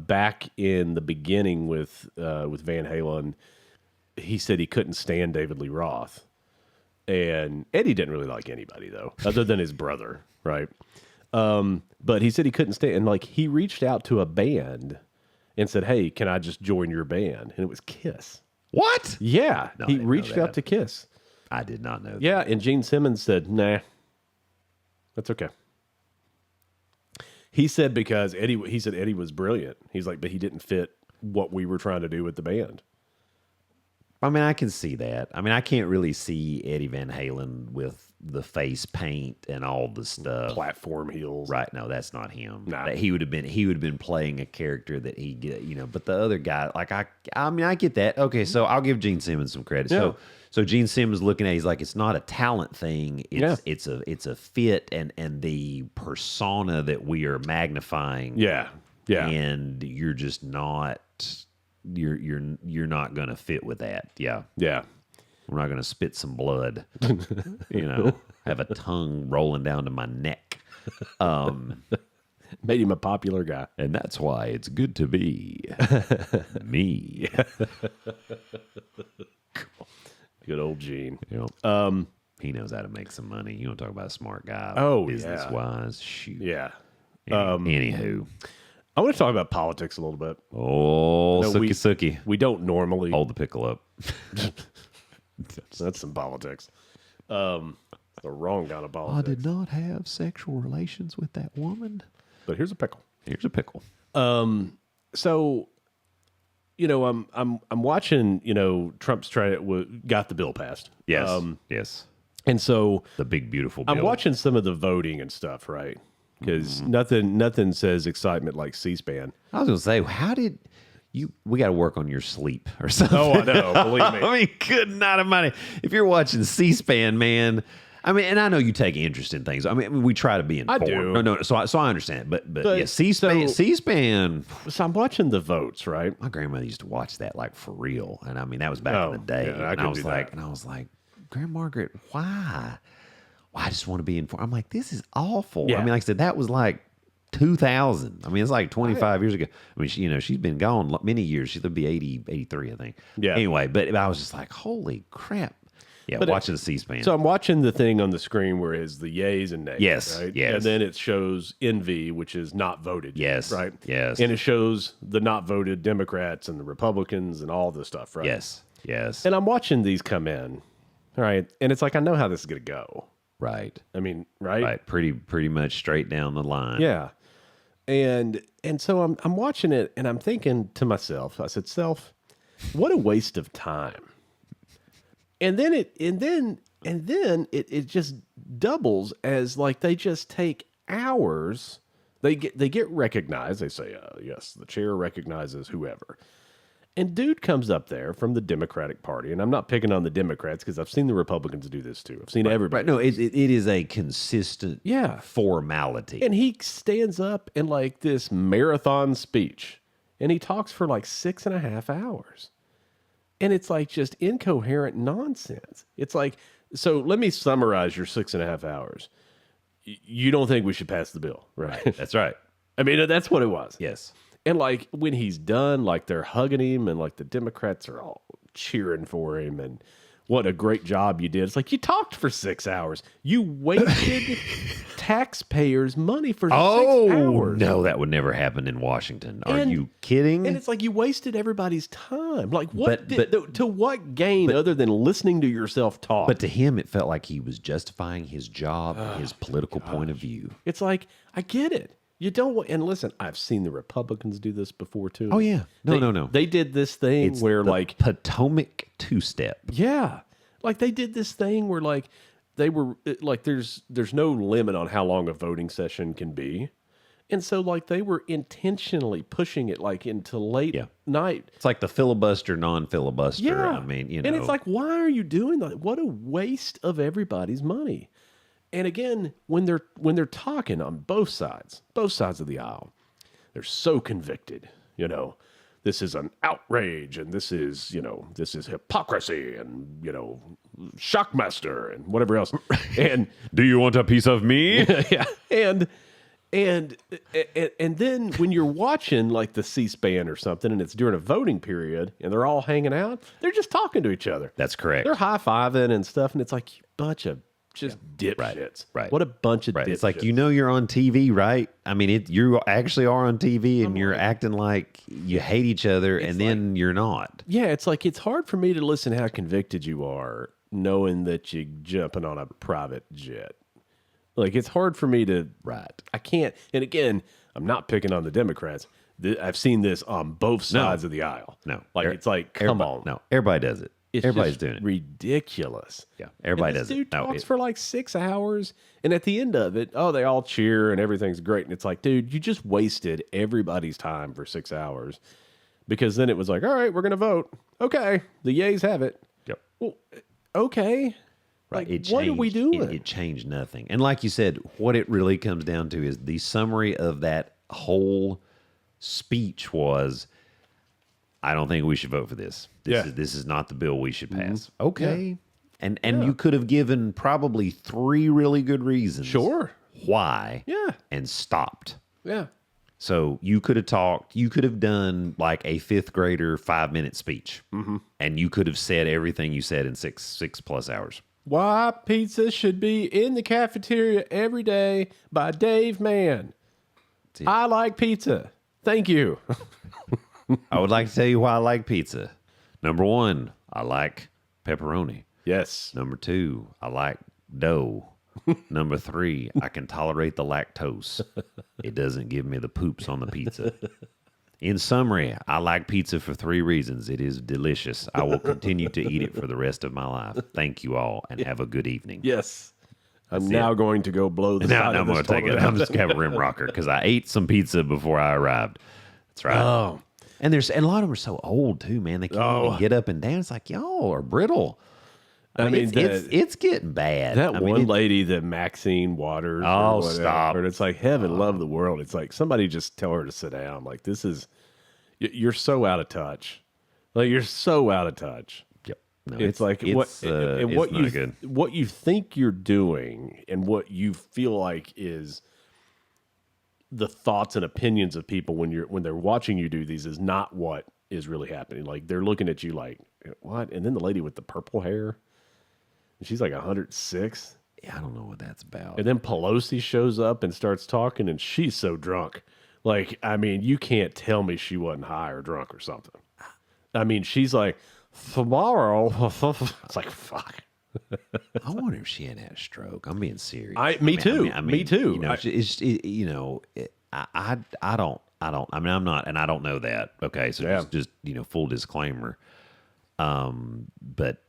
B: back in the beginning with Van Halen, he said he couldn't stand David Lee Roth, and Eddie didn't really like anybody though, other than his brother, right? But he said he couldn't stand, and like he reached out to a band and said, "Hey, can I just join your band?" And it was Kiss.
C: What?
B: Yeah,
C: No, I
B: he
C: didn't know
B: reached out
C: that.
B: to Kiss.
C: I did not know.
B: Yeah, and Gene Simmons said, "Nah, that's okay." He said because Eddie was brilliant. He's like, but he didn't fit what we were trying to do with the band.
C: I mean, I can see that. I mean, I can't really see Eddie Van Halen with the face paint and all the stuff.
B: Platform heels,
C: Right? No, that's not him.
B: Nah.
C: He would have been playing a character that he get, you know. But the other guy, like I mean, I get that. Okay, so I'll give Gene Simmons some credit.
B: Yeah.
C: So Gene Simmons looking at, he's like, it's not a talent thing.
B: Yeah.
C: It's a fit and the persona that we are magnifying.
B: Yeah, yeah,
C: And you're just not. You're not gonna fit with that. Yeah.
B: yeah.
C: We're not going to spit some blood, you know, have a tongue rolling down to my neck.
B: Made him a popular guy.
C: And that's why it's good to be me.
B: Good old Gene.
C: You know, he knows how to make some money. You want to talk about a smart guy?
B: Oh,
C: business wise. Shoot.
B: Yeah.
C: Anywho.
B: I want to talk about politics a little bit.
C: Oh,
B: No,
C: Suki.
B: We don't normally.
C: Hold the pickle up.
B: That's some politics. The wrong kind of politics.
C: I did not have sexual relations with that woman.
B: But here's a pickle.
C: Here's a pickle.
B: So, you know, I'm watching. You know, Trump's got the bill passed.
C: Yes. Yes.
B: And so
C: The big beautiful bill.
B: I'm watching some of the voting and stuff, right? Because nothing says excitement like C-SPAN.
C: I was going to say, how did you? We got to work on your sleep or something.
B: Oh, I know. Believe me.
C: I mean, good night of money. If you're watching C-SPAN, man. I mean, and I know you take interest in things. I mean, we try to be informed.
B: I do.
C: No. So I understand. But yeah, C-SPAN. C-SPAN.
B: So I'm watching the votes, right?
C: My grandmother used to watch that like for real, and I mean that was back in the day.
B: Yeah,
C: and I was like, Grandma Margaret, why? Well, I just want to be informed. I'm like, this is awful.
B: Yeah.
C: I mean, like I said, that was like 2000. I mean, it's like 25 years ago. I mean, she's been gone many years. She'll be 83, I think.
B: Yeah.
C: Anyway, but I was just like, holy crap. Yeah,
B: But
C: watching the C-SPAN.
B: So I'm watching the thing on the screen where it's the yays and nays.
C: Yes,
B: Right?
C: yes.
B: And then it shows NV, which is not voted.
C: Yes,
B: Right.
C: yes.
B: And it shows the not voted Democrats and the Republicans and all this stuff. Right.
C: yes.
B: And I'm watching these come in. All right. And it's like, I know how this is going to go.
C: Right.
B: I mean, right.
C: Right. Pretty much straight down the line.
B: Yeah. And so I'm watching it and I'm thinking to myself, I said, self, what a waste of time. And then it just doubles as like they just take hours. They get recognized. They say, yes, the chair recognizes whoever. And dude comes up there from the Democratic Party, and I'm not picking on the Democrats because I've seen the Republicans do this too. I've seen everybody.
C: Right. No, it is a consistent formality.
B: And he stands up in like this marathon speech, and he talks for like 6.5 hours. And it's like just incoherent nonsense. It's like, so let me summarize your 6.5 hours. You don't think we should pass the bill, right?
C: That's right.
B: I mean, that's what it was.
C: Yes.
B: And like when he's done, like they're hugging him and like the Democrats are all cheering for him and what a great job you did. It's like you talked for 6 hours. You wasted taxpayers' money for 6 hours.
C: No, that would never happen in Washington. Are you kidding?
B: And it's like you wasted everybody's time. Like what?
C: But-
B: to what gain other than listening to yourself talk?
C: But to him, it felt like he was justifying his job and his political point of view.
B: It's like I get it. You don't want, and listen, I've seen the Republicans do this before too.
C: Oh, yeah. No.
B: They did this thing
C: It's
B: where
C: the
B: like
C: Potomac two-step.
B: yeah, like they did this thing where like they were like there's no limit on how long a voting session can be. And so like they were intentionally pushing it like into late night.
C: It's like the filibuster, non-filibuster.
B: Yeah.
C: I mean, you know.
B: And it's like, why are you doing that? What a waste of everybody's money. And again, when they're talking on both sides of the aisle, they're so convicted. You know, this is an outrage, and this is hypocrisy, and Shockmaster, and whatever else. And
C: do you want a piece of me?
B: yeah, and then when you're watching like the C-SPAN or something, and it's during a voting period, and they're all hanging out, they're just talking to each other.
C: That's correct.
B: They're high-fiving and stuff, and it's like, you bunch of just dipshits.
C: Right.
B: What a bunch of dipshits.
C: It's like, you're on TV, right? I mean, you actually are on TV, and you're acting like you hate each other, and then you're not.
B: Yeah, it's like, it's hard for me to listen how convicted you are knowing that you're jumping on a private jet. Like, it's hard for me to...
C: Right.
B: I can't... And again, I'm not picking on the Democrats. I've seen this on both sides of the aisle.
C: No.
B: Like, it's like, come on.
C: No, everybody does it. Everybody's
B: just
C: doing it.
B: Ridiculous.
C: Yeah, everybody
B: and
C: does
B: this dude
C: it. No,
B: talks for like 6 hours, and at the end of it, they all cheer and everything's great. And it's like, dude, you just wasted everybody's time for 6 hours, because then it was like, all right, we're gonna vote. Okay, the yays have it.
C: Yep.
B: Well, okay.
C: Right.
B: Like, what are we doing?
C: It changed nothing. And like you said, what it really comes down to is the summary of that whole speech was, I don't think we should vote for this. This is not the bill we should pass. Okay. Yeah. And you could have given probably 3 really good reasons.
B: Sure.
C: Why.
B: Yeah.
C: And stopped.
B: Yeah.
C: So you could have talked, you could have done like a 5th grader 5-minute speech. And you could have said everything you said in 6+ hours.
B: Why pizza should be in the cafeteria every day by Dave Mann. I like pizza. Thank you.
C: I would like to tell you why I like pizza. Number 1, I like pepperoni.
B: Yes.
C: Number 2, I like dough. Number 3, I can tolerate the lactose. It doesn't give me the poops on the pizza. In summary, I like pizza for 3 reasons. It is delicious. I will continue to eat it for the rest of my life. Thank you all, and have a good evening.
B: Yes. I'm now going to go blow the
C: Now
B: side
C: I'm
B: of
C: going
B: this
C: to take it.
B: toilet
C: I'm
B: out.
C: just going to have a rim rocker because I ate some pizza before I arrived. That's right.
B: Oh.
C: And a lot of them are so old too, man. They can't even get up and down. It's like y'all are brittle. I mean, it's getting bad.
B: That one lady that Maxine Waters.
C: Oh,
B: or whatever,
C: stop.
B: It's like heaven love the world. It's like somebody just tell her to sit down. Like you're so out of touch. Like you're so out of touch.
C: Yep. No,
B: It's like what you think you're doing and what you feel like is the thoughts and opinions of people when they're watching you do these is not what is really happening. Like they're looking at you like, what? And then the lady with the purple hair, she's like 106.
C: Yeah, I don't know what that's about.
B: And then Pelosi shows up and starts talking, and she's so drunk. Like, I mean, you can't tell me she wasn't high or drunk or something. I mean, she's like, tomorrow. It's like, fuck.
C: I wonder if she had a stroke. I'm being serious.
B: Me too.
C: You know, I don't. I mean, I'm not, and I don't know that. Okay, so just full disclaimer. But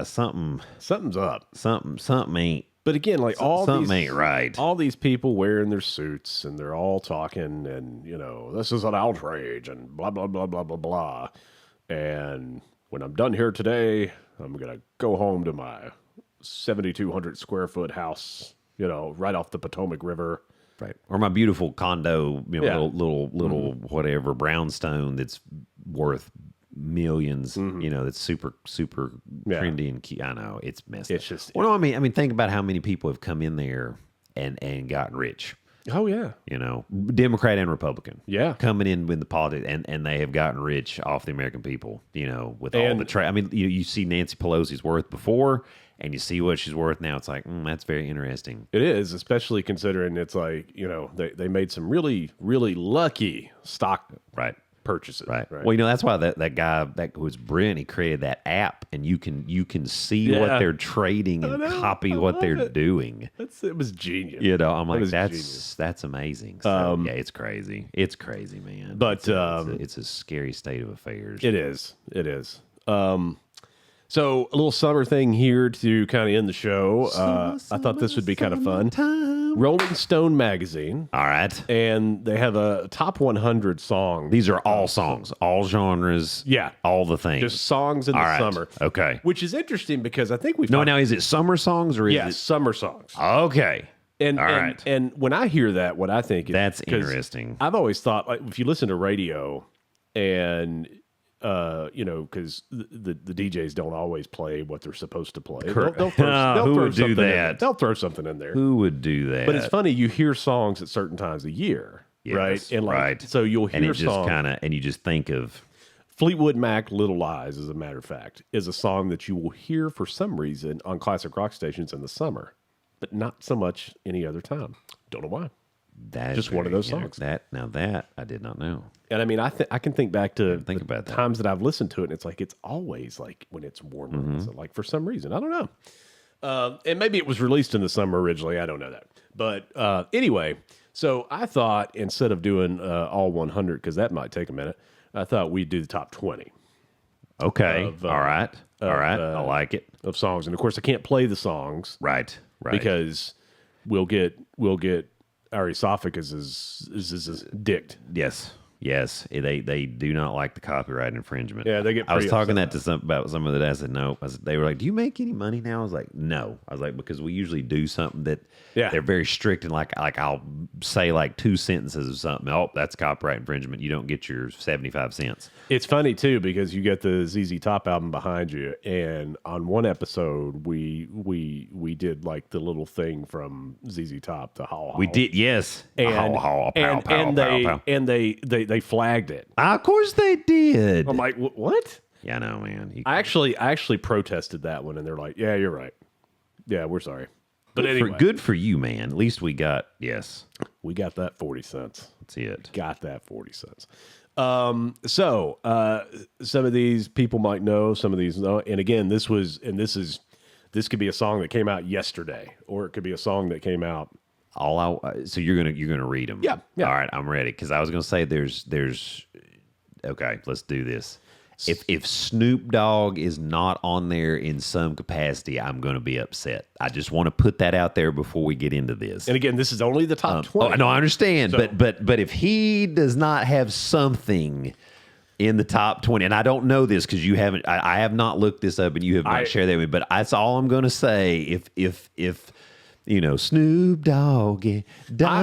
B: Something's up.
C: Something ain't.
B: But again, like
C: something ain't right.
B: All these people wearing their suits and they're all talking, and this is an outrage and blah blah blah blah blah blah. And when I'm done here today, I'm gonna go home to my 7,200 square foot house, right off the Potomac River.
C: Right. Or my beautiful condo, little whatever brownstone that's worth millions, that's super, super trendy and key. I know it's messed up.
B: It's just,
C: well, no, I mean, think about how many people have come in there and gotten rich.
B: Oh yeah.
C: Democrat and Republican.
B: Yeah.
C: Coming in with the politics and they have gotten rich off the American people, with all the I mean, you see Nancy Pelosi's worth before and you see what she's worth now. It's like, that's very interesting.
B: It is, especially considering it's like, they made some really, really lucky stock purchases.
C: Right. Well, that's why that guy that was brilliant. He created that app, and you can see what they're trading and copy what they're doing.
B: It was genius.
C: I'm like, that's amazing. So, it's crazy. It's crazy, man.
B: But
C: it's a scary state of affairs.
B: It is. It is. So a little summer thing here to kind of end the show. I thought this would be kind of fun. Rolling Stone magazine.
C: All right.
B: And they have a top 100 songs.
C: These are all songs, all genres.
B: Yeah.
C: All the things.
B: Just songs in the summer.
C: Okay.
B: Which is interesting because I think we've...
C: Now is it summer songs or is it...
B: summer songs.
C: Okay.
B: And when I hear that, what I think is...
C: That's interesting.
B: I've always thought, like, if you listen to radio and... because the DJs don't always play what they're supposed to play. They'll throw something in there.
C: Who would do that?
B: But it's funny, you hear songs at certain times of year, right? And so you'll hear songs.
C: And you just think of
B: Fleetwood Mac, "Little Lies," as a matter of fact, is a song that you will hear for some reason on classic rock stations in the summer, but not so much any other time. Don't know why.
C: That's
B: just one of those songs.
C: That I did not know.
B: And I mean, I can think back to
C: about
B: times that I've listened to it, and it's like it's always like when it's warmer. So like for some reason, I don't know. And maybe it was released in the summer originally. I don't know that. But anyway, so I thought instead of doing all 100, because that might take a minute, I thought we'd do the top 20.
C: All right. I like it.
B: Of songs, and of course I can't play the songs,
C: right,
B: because we'll get our esophagus is dicked.
C: Yes, they do not like the copyright infringement.
B: Yeah, they get.
C: I was talking that to about some of that. I said no. They were like, "Do you make any money now?" I was like, "No." I was like, because we usually do something that they're very strict and like I'll say like 2 sentences of something. Oh, that's copyright infringement. You don't get your 75 cents.
B: It's funny too because you get the ZZ Top album behind you, and on one episode we did like the little thing from ZZ Top, the how.
C: We did, yes,
B: and they flagged it.
C: Of course they did.
B: I'm like, what?
C: Yeah, I know, man.
B: I actually protested that one, and they're like, yeah, you're right. Yeah, we're sorry. But anyway,
C: good for you, man. At least we got
B: that 40 cents.
C: That's it.
B: Got that 40 cents. So some of these people might know, some of these know. And again, this could be a song that came out yesterday, or it could be a song that came out
C: So you're gonna read them.
B: Yeah.
C: All right, I'm ready because I was gonna say there's. Okay, let's do this. If Snoop Dogg is not on there in some capacity, I'm going to be upset. I just want to put that out there before we get into this.
B: And again, this is only the top 20.
C: Oh, no, I understand,
B: So-
C: but if he does not have something in the top 20, and I don't know this because you haven't, I have not looked this up, and you have not shared that with me. But that's all I'm going to say. If Snoop Dogg,
B: I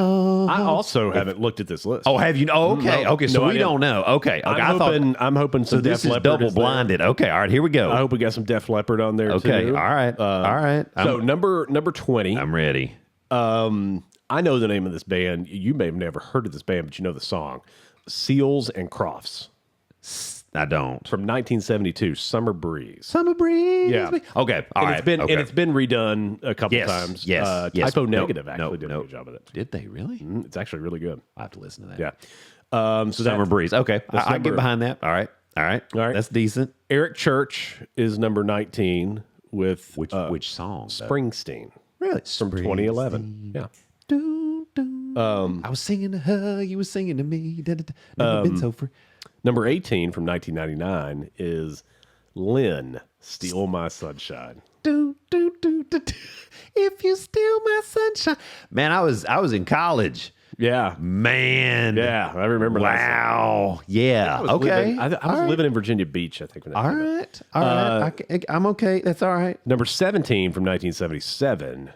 B: also haven't looked at this list.
C: Oh, have you? Oh, okay.
B: No,
C: Okay, so
B: no,
C: we don't know. Okay.
B: I'm hoping some
C: so this
B: Def
C: is
B: Leppard
C: double
B: is there.
C: blinded. Okay, all right, here we go.
B: I hope we got some Def Leppard on there
C: Okay,
B: too.
C: all right. All right.
B: So number 20.
C: I'm ready.
B: I know the name of this band. You may have never heard of this band, but you know the song. Seals and Crofts
C: I don't.
B: from 1972, Summer Breeze.
C: Summer breeze.
B: Yeah.
C: Okay. All
B: And
C: right.
B: it's been
C: okay.
B: and it's been redone a couple
C: Yes,
B: times.
C: yes, yes.
B: Typo
C: Nope,
B: Negative actually
C: nope,
B: did a
C: nope.
B: good job of it.
C: Did they really?
B: It's actually really good.
C: I have to listen to that.
B: Yeah. So
C: Summer
B: that,
C: breeze. Okay.
B: that's
C: I get
B: number-
C: behind that. All right. All right.
B: All right.
C: That's decent.
B: Eric Church is number 19 with
C: Which song? though?
B: Springsteen
C: Really?
B: from 2011. Yeah.
C: Doo, doo. I was singing to her. You were singing to me. Da, da, da. Never been so free.
B: Number 18 from 1999 is Lynn, Steal My Sunshine.
C: Do, do, do, do, do. If you steal my sunshine. Man, I was in college.
B: Yeah.
C: Man.
B: Yeah, I remember that.
C: Wow. Yeah.
B: I was
C: Okay.
B: living- I was
C: All right.
B: living in Virginia Beach, I think. When that
C: All
B: came out.
C: right. All right. I'm okay. That's all right.
B: Number 17 from 1977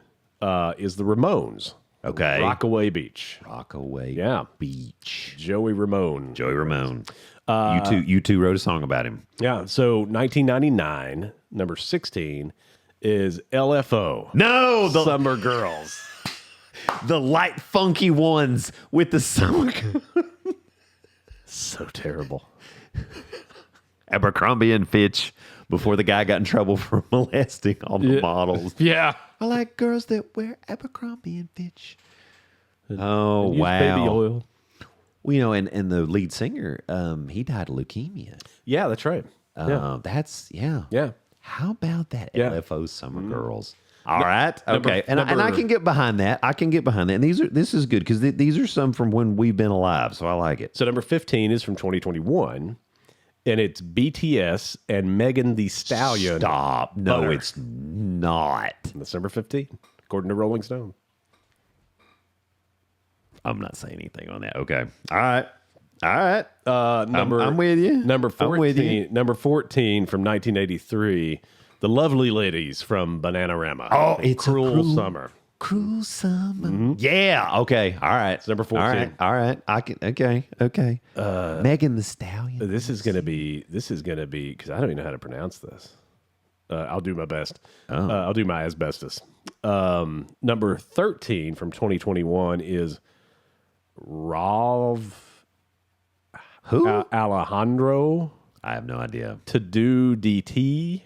B: is the Ramones.
C: Okay.
B: Rockaway Beach.
C: Rockaway
B: Yeah.
C: Beach.
B: Joey Ramone.
C: Joey Ramone. You two wrote a song about him.
B: Yeah. So 1999, number 16 is LFO.
C: No,
B: Summer Girls.
C: the light funky ones with the summer.
B: So terrible.
C: Abercrombie and Fitch before the guy got in trouble for molesting all the models.
B: Yeah.
C: I like girls that wear Abercrombie and Fitch. Oh,
B: Use
C: wow.
B: baby oil.
C: Well, and the lead singer, he died of leukemia.
B: Yeah, that's right.
C: That's, yeah.
B: Yeah.
C: How about that?
B: Yeah.
C: LFO Summer Girls. All right.
B: number-
C: Okay. And I
B: number-
C: can get behind that. And this is good because these are some from when we've been alive. So I like it.
B: So number 15 is from 2021, and it's BTS and Megan Thee Stallion.
C: Stop. No,
B: Butter.
C: it's not.
B: That's number 15, according to Rolling Stone.
C: I'm not saying anything on that. Okay. All right. All right.
B: Number
C: I'm with you.
B: Number
C: I'm with you.
B: 14. Number 14 from 1983. The Lovely Ladies from Bananarama.
C: Oh, it's a
B: Cruel Summer.
C: Cruel Summer. Yeah. Okay. All right.
B: It's number 14.
C: All right. I can. Okay. Okay. Megan the Stallion.
B: This is gonna be because I don't even know how to pronounce this. I'll do my best. I'll do my asbestos. Number 13 from 2021 is Rav
C: Who?
B: Alejandro
C: I have no idea.
B: To Do DT.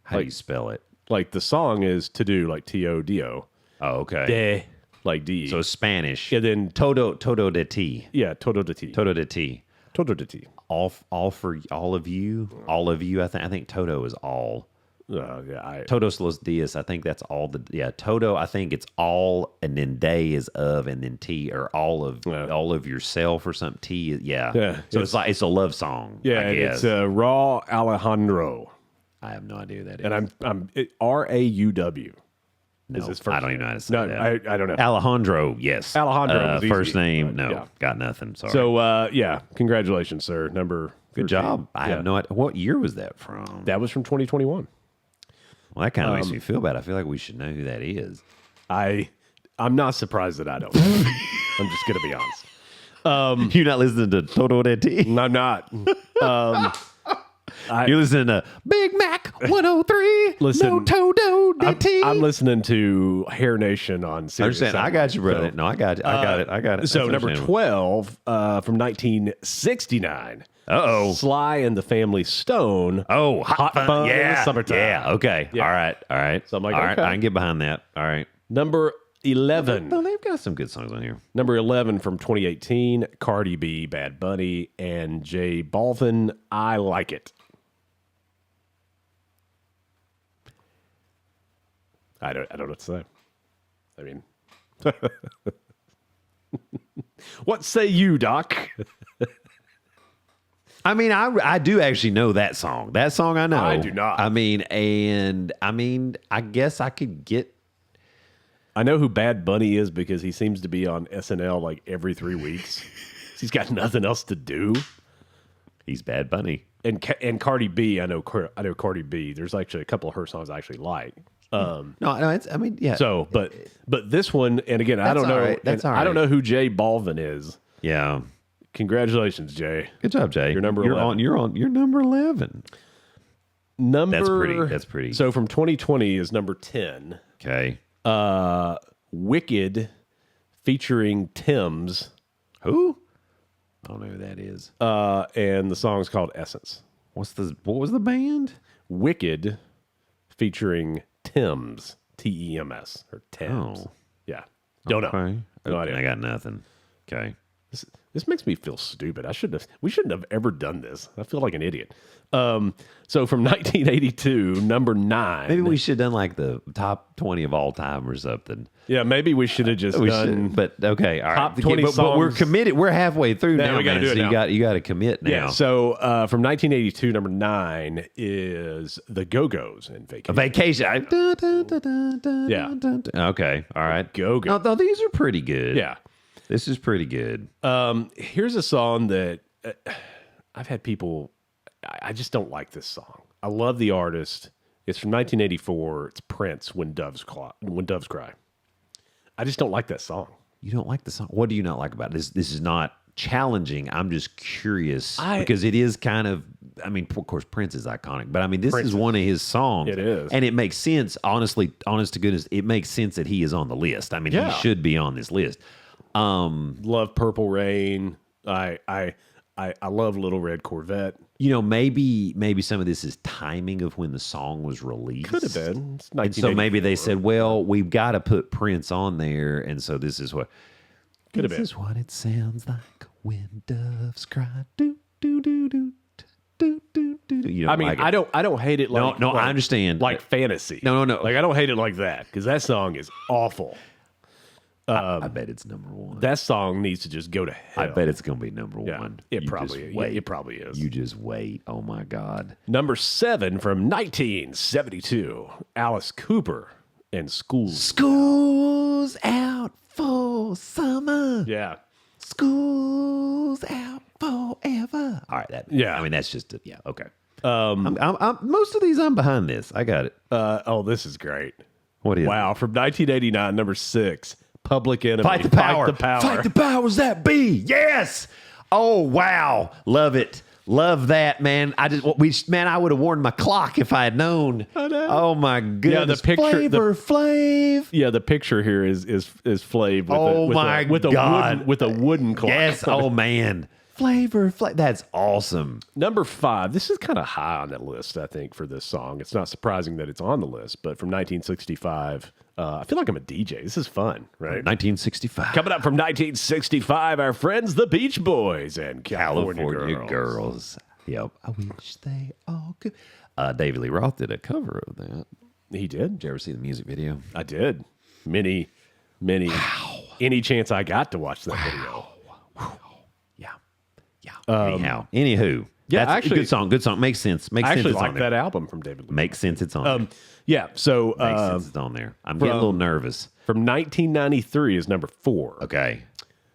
C: How do you spell it?
B: Like the song is To Do, like TODO.
C: Oh, okay.
B: De, like D.
C: So Spanish.
B: and then
C: Todo de ti.
B: yeah, Todo de T.
C: Todo de ti.
B: Todo de T.
C: All for all of you. All of you. I think Toto is all.
B: Yeah,
C: Todos los dias. I think that's all the. Yeah, Toto. I think it's all, and then day is of, and then T or all of yourself or something. T. Yeah.
B: Yeah,
C: So it's like it's a love song.
B: yeah,
C: I
B: and
C: guess.
B: it's Raw Alejandro,
C: I have no idea who that is.
B: and I'm RAUW.
C: No,
B: is his first
C: I don't even know how to say
B: No,
C: that.
B: I don't know.
C: Alejandro, yes.
B: Alejandro was easy,
C: first name,
B: but
C: no,
B: yeah.
C: got nothing. Sorry.
B: So yeah, congratulations, sir. Number
C: good
B: 13.
C: job. I
B: Yeah.
C: have no idea. What year was that from?
B: That was from 2021.
C: Well, that kind of makes me feel bad. I feel like we should know who that is.
B: I'm not surprised that I don't. I'm just gonna be honest.
C: You're not listening to Toto de Ti.
B: I'm not.
C: You're listening to Big Mac 103.
B: Listen,
C: no Toto de Ti.
B: I'm listening to Hair Nation on
C: I
B: Sirius.
C: understand. I got you, brother. No, I got you. I got it.
B: So
C: That's
B: number
C: understandable.
B: 12 from 1969.
C: Uh-oh.
B: Sly and the Family Stone.
C: Oh, hot fun.
B: in the
C: Yeah.
B: summertime.
C: Yeah. Okay.
B: Yeah.
C: All right.
B: So I'm like,
C: all right.
B: okay.
C: I can get behind that. All right.
B: Number 11.
C: No, they've got some good songs on here.
B: Number 11 from 2018. Cardi B, Bad Bunny, and J Balvin. I Like It. I don't know what to say. I mean, What say you, Doc?
C: I mean, I do actually know that song. That song I know.
B: I do not.
C: I mean, I guess I could get.
B: I know who Bad Bunny is because he seems to be on SNL like every 3 weeks. He's got nothing else to do.
C: He's Bad Bunny.
B: And Cardi B, I know Cardi B. There's actually a couple of her songs I actually like.
C: No, it's. I mean, yeah.
B: So, but this one, and again, I don't know.
C: all right. That's all
B: I don't
C: right.
B: know who Jay Balvin is.
C: Yeah.
B: Congratulations, Jay.
C: Good job, Jay.
B: You're number 11.
C: You're number 11. That's pretty.
B: So from 2020 is number 10.
C: Okay.
B: Wicked featuring Tim's.
C: Who? I don't know who that is.
B: And the song's called Essence.
C: What was the band?
B: Wicked featuring Tim's. T-E-M-S. Or Tim's.
C: Oh.
B: Yeah. Don't know.
C: Okay.
B: No idea.
C: I got nothing. Okay.
B: This makes me feel stupid. We shouldn't have ever done this. I feel like an idiot. So from 1982, number 9.
C: Maybe we should have done like the top 20 of all time or something.
B: Yeah, maybe we should have just done.
C: But okay, all right.
B: Top 20
C: but we're
B: songs.
C: committed. We're halfway through
B: Yeah,
C: now.
B: we gotta
C: man,
B: do it
C: so
B: now.
C: you got to commit now.
B: Yeah. So from 1982, number 9 is the Go-Go's in Vacation.
C: Vacation.
B: Yeah.
C: Okay. All right.
B: Go-Go.
C: No, these are pretty good.
B: Yeah.
C: This is pretty good.
B: Here's a song that I've had people. I just don't like this song. I love the artist. It's from 1984. It's Prince, When Doves Cry. I just don't like that song.
C: You don't like the song? What do you not like about it? This is not challenging. I'm just curious because it is kind of. I mean, of course, Prince is iconic, but I mean, this is one of his songs.
B: It is,
C: and it makes sense. Honest to goodness, it makes sense that he is on the list. I mean, he should be on this list.
B: Love Purple Rain. I love Little Red Corvette.
C: You know, maybe some of this is timing of when the song was released.
B: Could have been. It's
C: And so maybe they said, well, we've got to put Prince on there. And so this is what.
B: Could have been.
C: This is what it sounds like when doves cry. Do, do, do, do, do, do, do. You don't
B: I mean,
C: like it.
B: I don't hate it like.
C: No, I understand.
B: Like fantasy.
C: No.
B: Like, I don't hate it like that because that song is awful.
C: I bet it's number 1.
B: That song needs to just go to hell.
C: I bet it's going to be number
B: Yeah,
C: 1.
B: it
C: You
B: probably
C: just wait.
B: it probably is.
C: You just wait. Oh, my God.
B: Number 7 from 1972, Alice Cooper and Schools.
C: School's out for summer.
B: Yeah.
C: School's out forever. All right. I mean, that's just, okay. I'm most of these, I'm behind this. I got it.
B: This is great.
C: What is
B: Wow, from 1989, number 6, Public Enemy.
C: Fight the power.
B: Fight the power.
C: Fight the powers that be. Yes. Oh, wow. Love it. Love that, man. I would have worn my clock if I had known.
B: I know.
C: Oh my goodness.
B: Yeah, the picture-
C: Flavor Flav.
B: Yeah, the picture here is Flav with
C: God.
B: a wooden clock.
C: Yes. Oh man. Flavor Flav. That's awesome.
B: Number 5. This is kind of high on that list, I think, for this song. It's not surprising that it's on the list, but from 1965, I feel like I'm a DJ. This is fun, right?
C: 1965.
B: Coming up from 1965, our friends, the Beach Boys and California
C: Girls. Yep. I wish they all could. David Lee Roth did a cover of that.
B: He did.
C: Did you ever see the music video?
B: I did. Many. Any chance I got to watch that video.
C: Yeah. Anywho.
B: Yeah,
C: That's
B: actually-
C: a good song. Good song. Makes sense. Makes
B: I
C: sense.
B: actually
C: It's
B: like
C: on there.
B: that album from David Lee.
C: Makes sense. It's on there.
B: Yeah, so
C: Makes sense. It's on there. I'm getting a little nervous.
B: from 1993 is number 4.
C: Okay.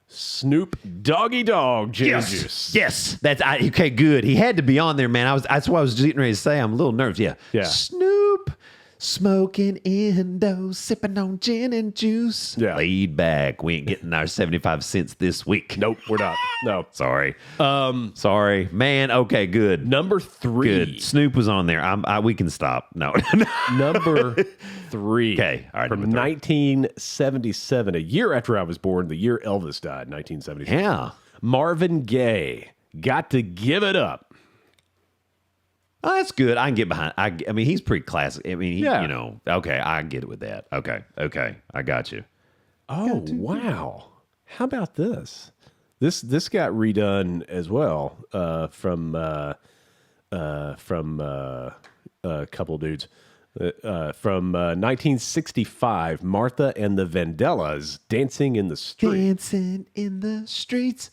B: Snoop Doggy Dog Gin Juice.
C: Yes. Okay, good. He had to be on there, man. That's what I was getting ready to say. I'm a little nervous. Yeah.
B: Yeah.
C: Snoop smoking Indo, sipping on gin and juice.
B: Yeah.
C: Laid back. We ain't getting our 75 cents this week.
B: Nope, we're not. No.
C: Sorry. Sorry. Man, okay, good.
B: Number 3.
C: Good. Snoop was on there. We can stop. No.
B: Number 3.
C: Okay, all right,
B: From
C: number 3.
B: 1977, a year after I was born, the year Elvis died, 1977.
C: Yeah.
B: Marvin Gaye, Got to Give It Up.
C: Oh, that's good. I can get behind. I mean, he's pretty classic. I mean,
B: Yeah.
C: you know, okay, I get it with that. Okay, I got you.
B: Oh, wow. How about this? This got redone as well from a couple dudes. From 1965, Martha and the Vandellas, Dancing in the Street.
C: Dancing in the streets.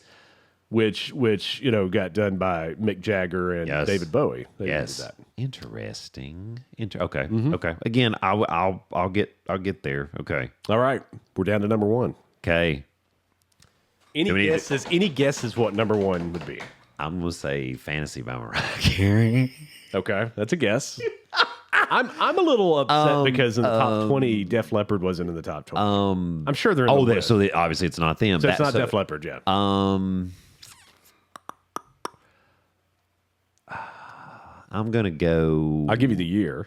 B: Which got done by Mick Jagger and David Bowie. They did that.
C: Interesting. Okay. Okay. Again, I'll get there. Okay.
B: All right, we're down to number one.
C: Okay.
B: Any guesses what number one would be?
C: I'm gonna say "Fantasy" by Mariah Carey.
B: Okay, that's a guess. I'm a little upset because in the top 20, Def Leppard wasn't in the top 20. I'm sure they're in the list.
C: So obviously it's not them.
B: So it's not Def Leppard yet.
C: I'm going to go...
B: I'll give you the year.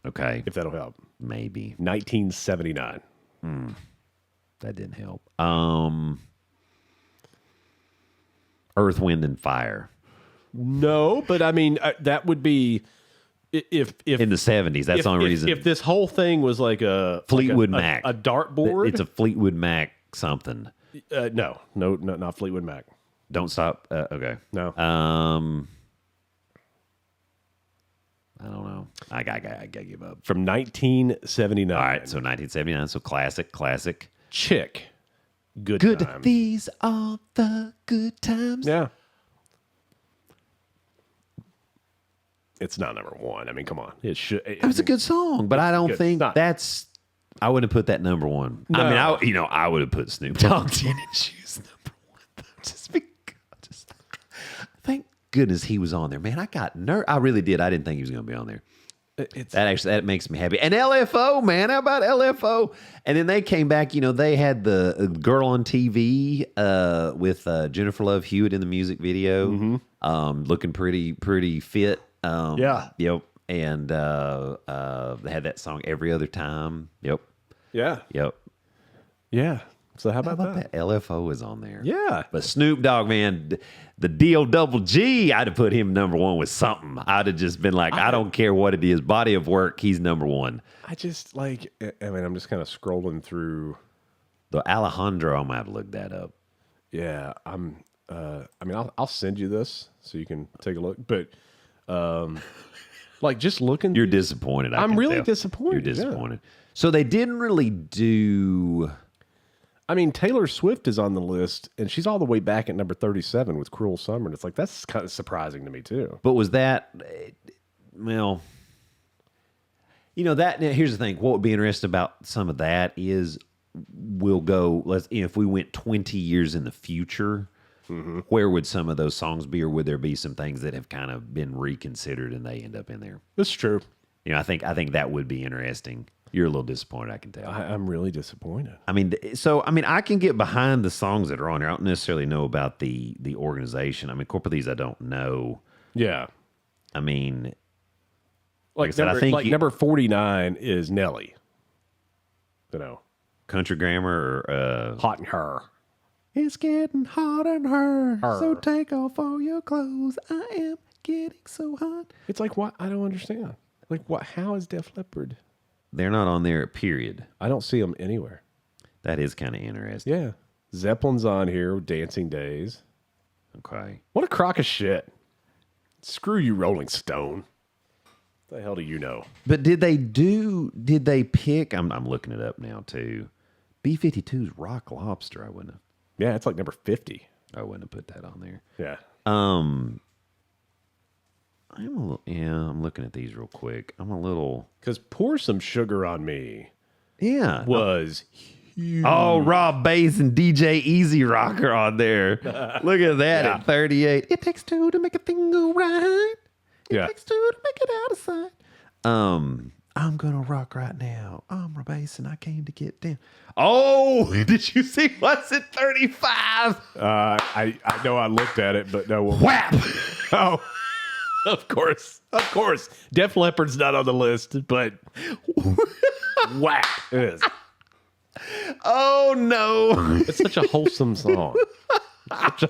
C: Okay.
B: If that'll help.
C: Maybe.
B: 1979.
C: That didn't help. Earth, Wind, and Fire.
B: No, but I mean, that would be... If
C: in the 70s, that's the only reason.
B: If this whole thing was like a...
C: Fleetwood
B: Mac.
C: A
B: dartboard?
C: It's a Fleetwood Mac something.
B: No, not Fleetwood Mac.
C: Don't Stop. Okay.
B: No.
C: I don't know. I gotta give up.
B: From 1979.
C: All right, so 1979. So classic.
B: Chick. Good Time.
C: These are the good times.
B: Yeah. It's not number one. I mean, come on. It should.
C: It was a good song, but I don't think that's. I wouldn't put that number one.
B: No.
C: I mean, I would have put Snoop Dogg in and shoes number one. Just because. Thank goodness he was on there, man. I got I really did. I didn't think he was going to be on there. That makes me happy. And LFO, man, how about LFO? And then they came back. They had the girl on TV with Jennifer Love Hewitt in the music video, looking pretty fit.
B: Yeah.
C: Yep. And they had that song Every Other Time. Yep.
B: Yeah.
C: Yep.
B: Yeah. So how about that?
C: LFO is on there.
B: Yeah.
C: But Snoop Dogg, man, the D-O-double-G, I'd have put him number one with something. I'd have just been like, I don't care what it is. Body of work, he's number one.
B: I'm just kind of scrolling through.
C: The Alejandro, I'm going to have to look that up.
B: Yeah. I'll send you this so you can take a look. But, just looking.
C: You're disappointed.
B: I'm really disappointed.
C: You're disappointed. Yeah. So they didn't really do...
B: I mean, Taylor Swift is on the list, and she's all the way back at number 37 with Cruel Summer. And it's like, that's kind of surprising to me, too.
C: But was that, well, here's the thing. What would be interesting about some of that is if we went 20 years in the future, where would some of those songs be, or would there be some things that have kind of been reconsidered and they end up in there?
B: That's true.
C: I think that would be interesting. You're a little disappointed, I can tell.
B: I'm really disappointed.
C: I can get behind the songs that are on there. I don't necessarily know about the organization. A couple of these I don't know.
B: Yeah.
C: I mean,
B: like I said, I think number 49 is Nelly.
C: Country Grammar or
B: Hot in Her.
C: It's getting hot in her, so take off all your clothes. I am getting so hot.
B: It's like, what? I don't understand. Like, what? How is Def Leppard?
C: They're not on there, period.
B: I don't see them anywhere.
C: That is kind of interesting.
B: Yeah. Zeppelin's on here with Dancing Days.
C: Okay.
B: What a crock of shit. Screw you, Rolling Stone. What the hell do you know?
C: But did they pick, I'm looking it up now too, B-52's Rock Lobster, I wouldn't have.
B: Yeah, it's like number 50.
C: I wouldn't have put that on there.
B: Yeah.
C: I'm looking at these real quick. I'm a little...
B: Because Pour Some Sugar on Me
C: was
B: huge.
C: Oh, Rob Bass and DJ Easy Rocker on there. Look at that at 38. It takes two to make a thing go right. It takes two to make it out of sight. I'm going to rock right now. I'm Rob Bass and I came to get down. Oh, did you see what's at 35?
B: I know I looked at it, but no.
C: Whap!
B: Oh. Of course. Def Leppard's not on the list, but whack is.
C: Oh, no.
B: It's such a wholesome song.
C: And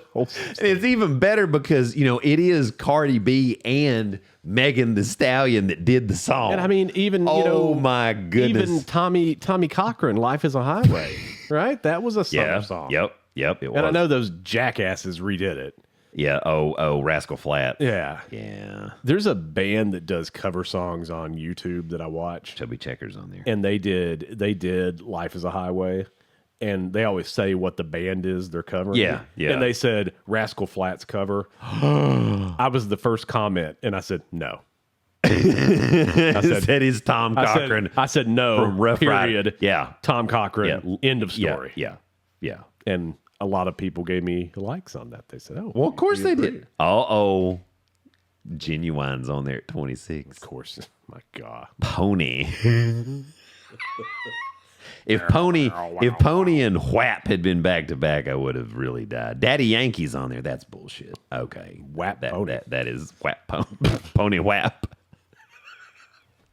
C: it's even better because, it is Cardi B and Megan Thee Stallion that did the song.
B: And I mean, even,
C: my goodness.
B: Even Tommy Cochran, Life is a Highway, right? That was a summer song.
C: Yep, it was.
B: And I know those jackasses redid it.
C: Yeah. Oh, Rascal Flatts.
B: Yeah.
C: Yeah.
B: There's a band that does cover songs on YouTube that I watch.
C: Chubby Checkers on there.
B: And they did Life is a Highway. And they always say what the band is they're covering.
C: Yeah, yeah.
B: And they said Rascal Flatts cover. I was the first comment, and I said no.
C: I said that is Tom Cochran.
B: I said no.
C: From Rough
B: period.
C: Rider. Yeah.
B: Tom Cochran.
C: Yeah.
B: End of story.
C: Yeah.
B: And a lot of people gave me likes on that. They said, "Oh,
C: Well, of course they did. Genuine's on there at 26.
B: Of course." My God.
C: Pony. If Pony and Whap had been back to back, I would have really died. Daddy Yankee's on there. That's bullshit. Okay.
B: Whap Pony.
C: That is Whap Pony Whap.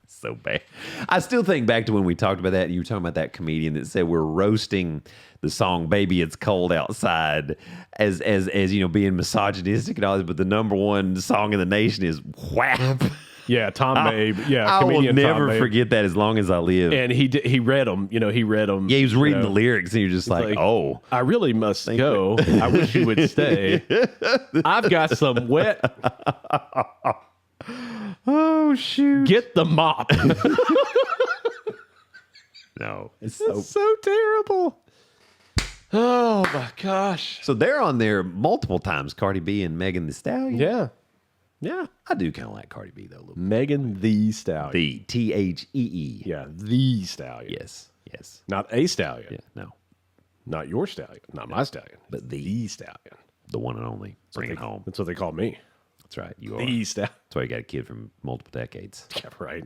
C: So bad. I still think back to when we talked about that, and you were talking about that comedian that said we're roasting the song "Baby It's Cold Outside" as being misogynistic and all this, but the number one song in the nation is Whap.
B: Yeah, Tom Babe. Yeah,
C: I will
B: comedian Tom
C: never
B: Babe.
C: forget that as long as I live.
B: And he read them. He read them.
C: Yeah, he was reading the lyrics, and you're just like, oh.
B: I really must go. I wish you would stay. I've got some wet.
C: Oh, shoot.
B: Get the mop.
C: No.
B: It's so terrible. Oh, my gosh.
C: So they're on there multiple times, Cardi B and Megan Thee Stallion.
B: Yeah. Yeah.
C: I do kind of like Cardi B, though, a little bit.
B: Megan the Stallion.
C: The Thee.
B: Yeah, the Stallion.
C: Yes.
B: Not a stallion.
C: Yeah, no.
B: Not your stallion. Not my stallion.
C: But
B: the Stallion.
C: The one and only. Bring it home.
B: That's what they call me.
C: That's right. You are.
B: The Stallion.
C: That's why you got a kid from multiple decades.
B: Yeah, right.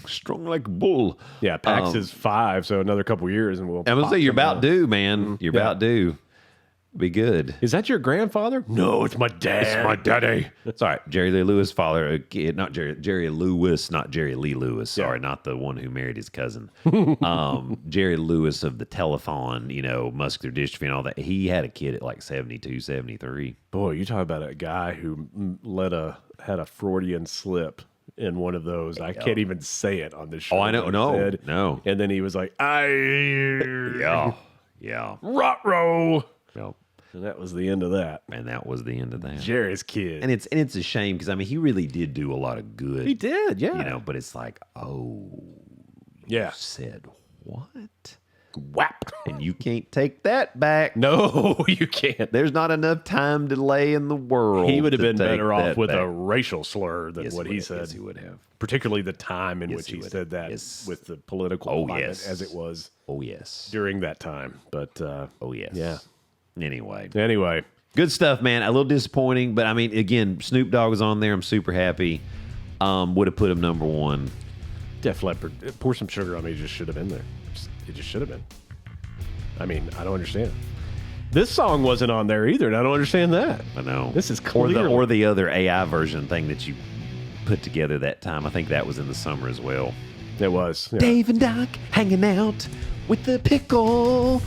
C: Strong like a bull.
B: Yeah, Pax is 5, so another couple years and we'll.
C: I'm going to
B: pop
C: say you're
B: some
C: about
B: more.
C: due, man. You're
B: Yeah.
C: about due. Be good.
B: Is that your grandfather? No, it's my dad.
C: It's my daddy. Sorry, Jerry Lee Lewis' father, not Jerry Lewis, not Jerry Lee Lewis. Sorry, not the one who married his cousin. Jerry Lewis of the telethon, muscular dystrophy and all that. He had a kid at like 72, 73.
B: Boy, you talk about a guy who had a Freudian slip in one of those. I can't even say it on this show.
C: Oh, I know. No.
B: And then he was like,
C: Yeah.
B: Rot-row.
C: Well,
B: And that was the end of that.
C: and that was the end of that.
B: Jerry's kid.
C: And it's a shame because he really did do a lot of good.
B: He did, yeah.
C: But it's like,
B: Yeah.
C: said what?
B: Whap.
C: And you can't take that back.
B: No, you can't.
C: There's not enough time delay in the world.
B: He would have
C: to
B: been
C: take
B: better off
C: that
B: with
C: back.
B: a racial slur than
C: Yes,
B: what
C: he
B: he
C: would.
B: said.
C: Yes, he would have.
B: Particularly the time in
C: Yes,
B: which
C: he
B: he
C: would.
B: said that
C: Yes.
B: with the political
C: Oh,
B: climate
C: yes.
B: as it was
C: Oh yes.
B: during that time. But
C: Oh yes.
B: yeah.
C: Anyway, good stuff, man. A little disappointing, but again, Snoop Dogg was on there. I'm super happy. Would have put him number one.
B: Def Leppard, Pour Some Sugar on Me just should have been there. It just should have been. I don't understand. This song wasn't on there either, and I don't understand that.
C: I know.
B: This is
C: or
B: clearly...
C: the other AI version thing that you put together that time. I think that was in the summer as well.
B: It was. Yeah.
C: Dave and Doc hanging out with the pickle.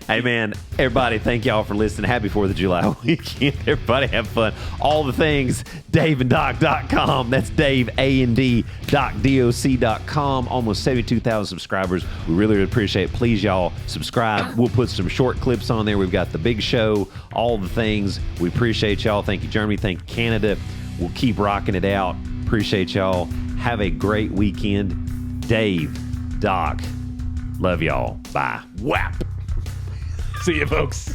C: Hey, man, everybody, thank y'all for listening. Happy 4th of July weekend. Everybody have fun. All the things, daveanddoc.com. That's Dave, A-N-D, DocDoc.com. Almost 72,000 subscribers. We really appreciate it. Please, y'all, subscribe. We'll put some short clips on there. We've got the big show, all the things. We appreciate y'all. Thank you, Germany. Thank you, Canada. We'll keep rocking it out. Appreciate y'all. Have a great weekend. Dave, Doc, love y'all. Bye.
B: Whap. See you, folks.